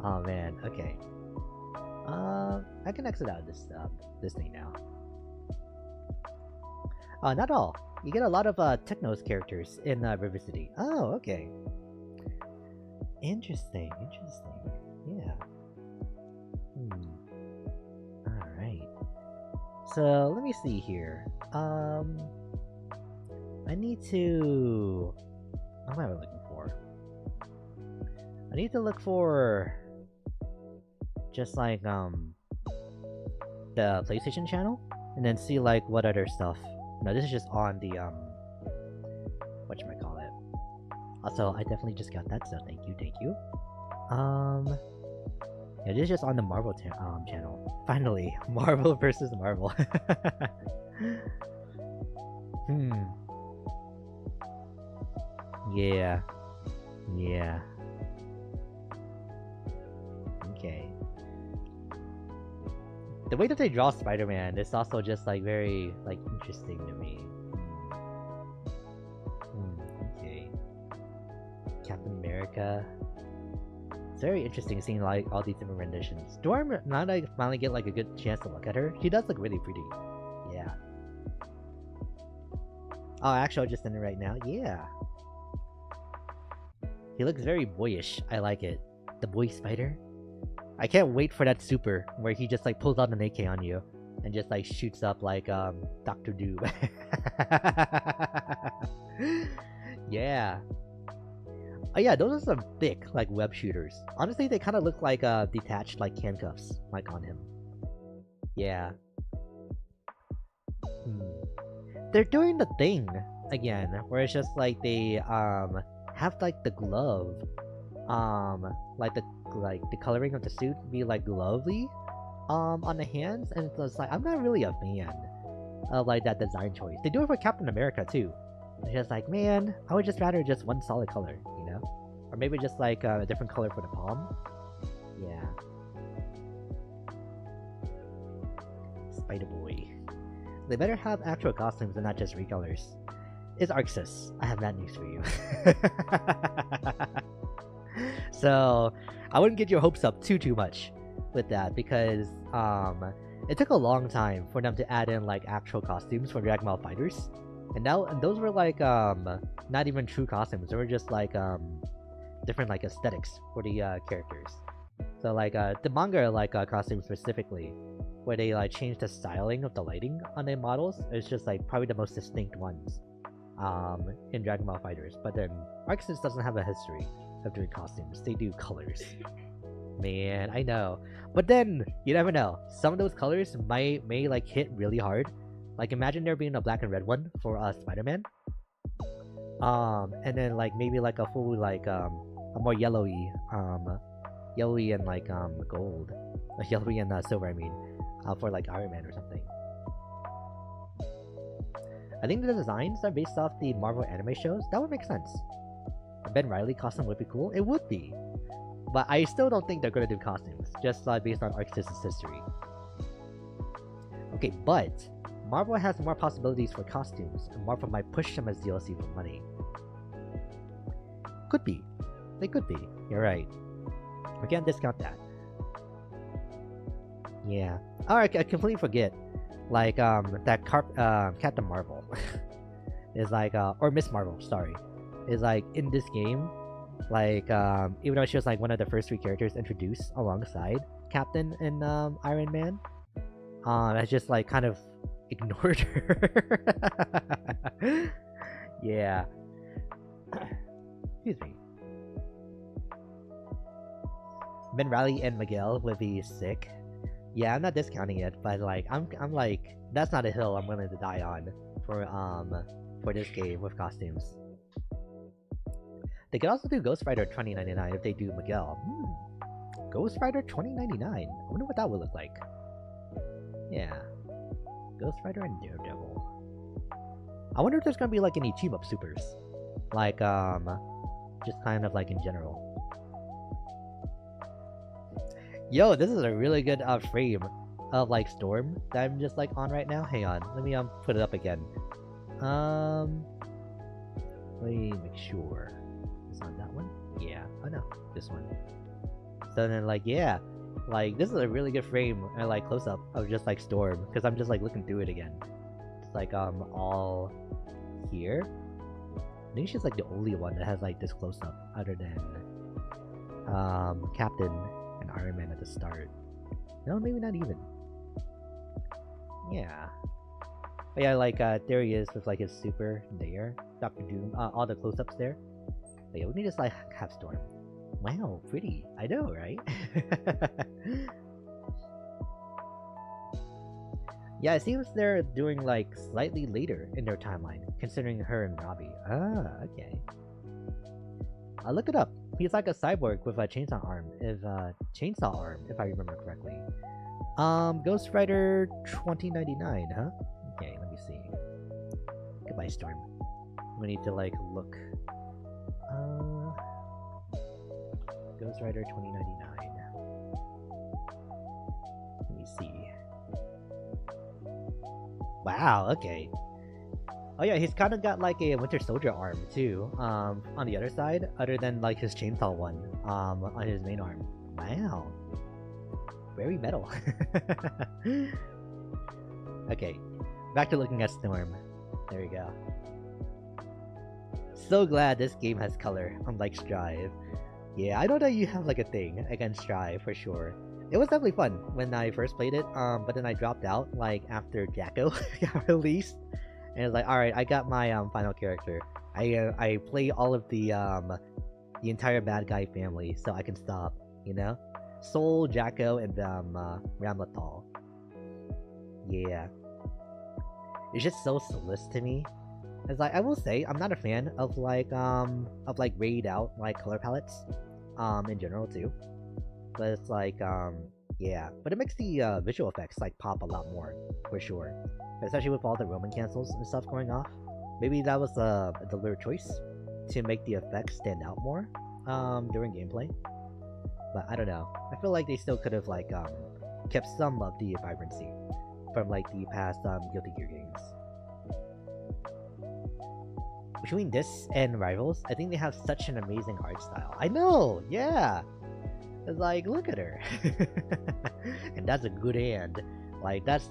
S1: Oh man, okay. I can exit out of this thing now. Not all. You get a lot of Technos characters in River City. Oh, okay. Interesting. Yeah. Alright. So, let me see here. I need to... What am I looking for? I need to look for... just like, the PlayStation channel? And then see, like, what other stuff. No, this is just on the, whatchamacallit. Also, I definitely just got that, so thank you. Yeah, this is just on the Marvel channel. Finally, Marvel versus Marvel. Yeah. Okay. The way that they draw Spider-Man is also just like very like interesting to me. Okay. Captain America. It's very interesting seeing like all these different renditions. Do I now that I finally get like a good chance to look at her? She does look really pretty. Yeah. Oh, actually, I'll just send it right now. Yeah. He looks very boyish. I like it. The boy spider. I can't wait for that super where he just like pulls out an AK on you and just like shoots up like Dr. Doom. Yeah. Oh yeah, those are some thick like web shooters. Honestly, they kind of look like detached like handcuffs like on him. Yeah. They're doing the thing again, where it's just like they have like the glove, like the coloring of the suit be like lovely, on the hands, and it's like I'm not really a fan of like that design choice. They do it for Captain America too. It's just like, man, I would just rather just one solid color, you know, or maybe just like a different color for the palm. Yeah. Spider-Boy. They better have actual costumes and not just recolors. It's Arxis. I have bad news for you. So, I wouldn't get your hopes up too much with that, because it took a long time for them to add in like actual costumes for Dragon Ball Fighters. And those were like not even true costumes. They were just like different like aesthetics for the characters. So like the manga like costumes specifically, where they like changed the styling of the lighting on the models, it's just like probably the most distinct ones in Dragon Ball Fighters. But then Arxis doesn't have a history of doing costumes. They do colors. Man, I know. But then you never know. Some of those colors may like hit really hard. Like imagine there being a black and red one for Spider-Man. And then like maybe like a full like a more yellowy and like gold. Yellowy and silver, I mean. For like Iron Man or something. I think the designs are based off the Marvel anime shows. That would make sense. A Ben Reilly costume would be cool. It would be. But I still don't think they're gonna do costumes, just based on Arxis' history. Okay, but Marvel has more possibilities for costumes, and Marvel might push them as DLC for money. Could be. They could be. You're right. We can't discount that. Yeah. Alright, I completely forget. Like, that Captain Marvel is like, or Miss Marvel, sorry, is like in this game. Like, even though she was like one of the first 3 characters introduced alongside Captain and Iron Man, I just like kind of ignored her. Yeah. Excuse me. Ben Reilly and Miguel would be sick. Yeah, I'm not discounting it, but like I'm like that's not a hill I'm willing to die on for this game with costumes. They could also do Ghost Rider 2099 if they do Miguel. Ghost Rider 2099. I wonder what that would look like. Yeah. Ghost Rider and Daredevil. I wonder if there's gonna be like any team up supers. Like just kind of like in general. Yo, this is a really good frame of like Storm that I'm just like on right now. Hang on, let me put it up again. Let me make sure it's on that one. Yeah, oh no, this one. So then like yeah, like this is a really good frame and like close up of just like Storm, because I'm just like looking through it again. It's like all here. I think she's like the only one that has like this close up other than Captain and Iron Man at the start. No, maybe not even. Yeah. But yeah, like there he is with like his super there. Dr. Doom, all the close-ups there. But yeah, we can just like have Storm. Wow, pretty. I know, right? Yeah, it seems they're doing like slightly later in their timeline, considering her and Robbie. Ah, okay. I'll look it up. He's like a cyborg with a chainsaw arm, if I remember correctly. Ghost Rider 2099, huh? Okay, let me see. Goodbye, Storm. We need to like look. Ghost Rider 2099. Let me see. Wow, okay. Oh yeah, he's kind of got like a Winter Soldier arm too, on the other side, other than like his chainsaw one, on his main arm. Wow. Very metal. Okay, back to looking at Storm. There we go. So glad this game has color, unlike Strive. Yeah, I know that you have like a thing against Strive for sure. It was definitely fun when I first played it, but then I dropped out like after Jacko got released. And it's like, alright, I got my final character. I play all of the the entire bad guy family so I can stop, you know? Soul, Jacko, and Ramlathal. Yeah. It's just so soulless to me. It's like, I will say, I'm not a fan of grayed out, like, color palettes, in general, too. But it's like, yeah. But it makes the, visual effects, like, pop a lot more, for sure. Especially with all the Roman cancels and stuff going off. Maybe that was a deliberate choice to make the effects stand out more, during gameplay. But I don't know. I feel like they still could have, like, kept some of the vibrancy from, like, the past, Guilty Gear games. Between this and Rivals, I think they have such an amazing art style. I know! Yeah! It's like, look at her! And that's a good hand. Like, that's,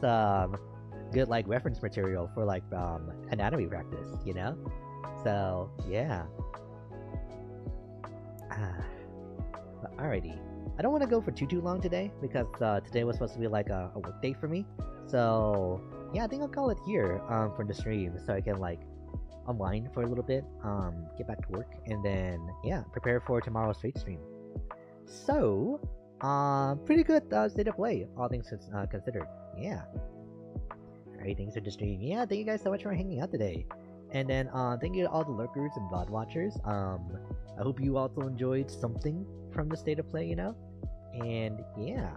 S1: good, like, reference material for, like, anatomy practice, you know? So, yeah. But alrighty. I don't want to go for too long today, because, today was supposed to be, like, a work day for me. So, yeah, I think I'll call it here, for the stream, so I can, like, unwind for a little bit, get back to work, and then, yeah, prepare for tomorrow's Twitch stream. So, pretty good, state of play, all things considered. Yeah. Alright, thanks for the stream. Yeah, thank you guys so much for hanging out today. And then, thank you to all the lurkers and VOD watchers. I hope you also enjoyed something from the state of play, you know? And, yeah.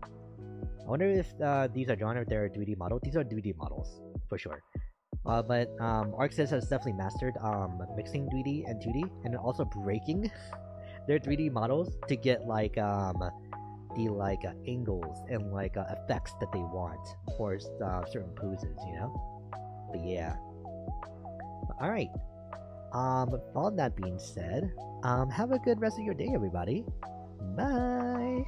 S1: I wonder if, these are drawn or if they're 3D models. These are 3D models, for sure. But ArcSys has definitely mastered mixing 3D and 2D, and also breaking their 3D models to get like the like angles and like effects that they want for certain poses, you know. But yeah. All right. All that being said, have a good rest of your day, everybody. Bye.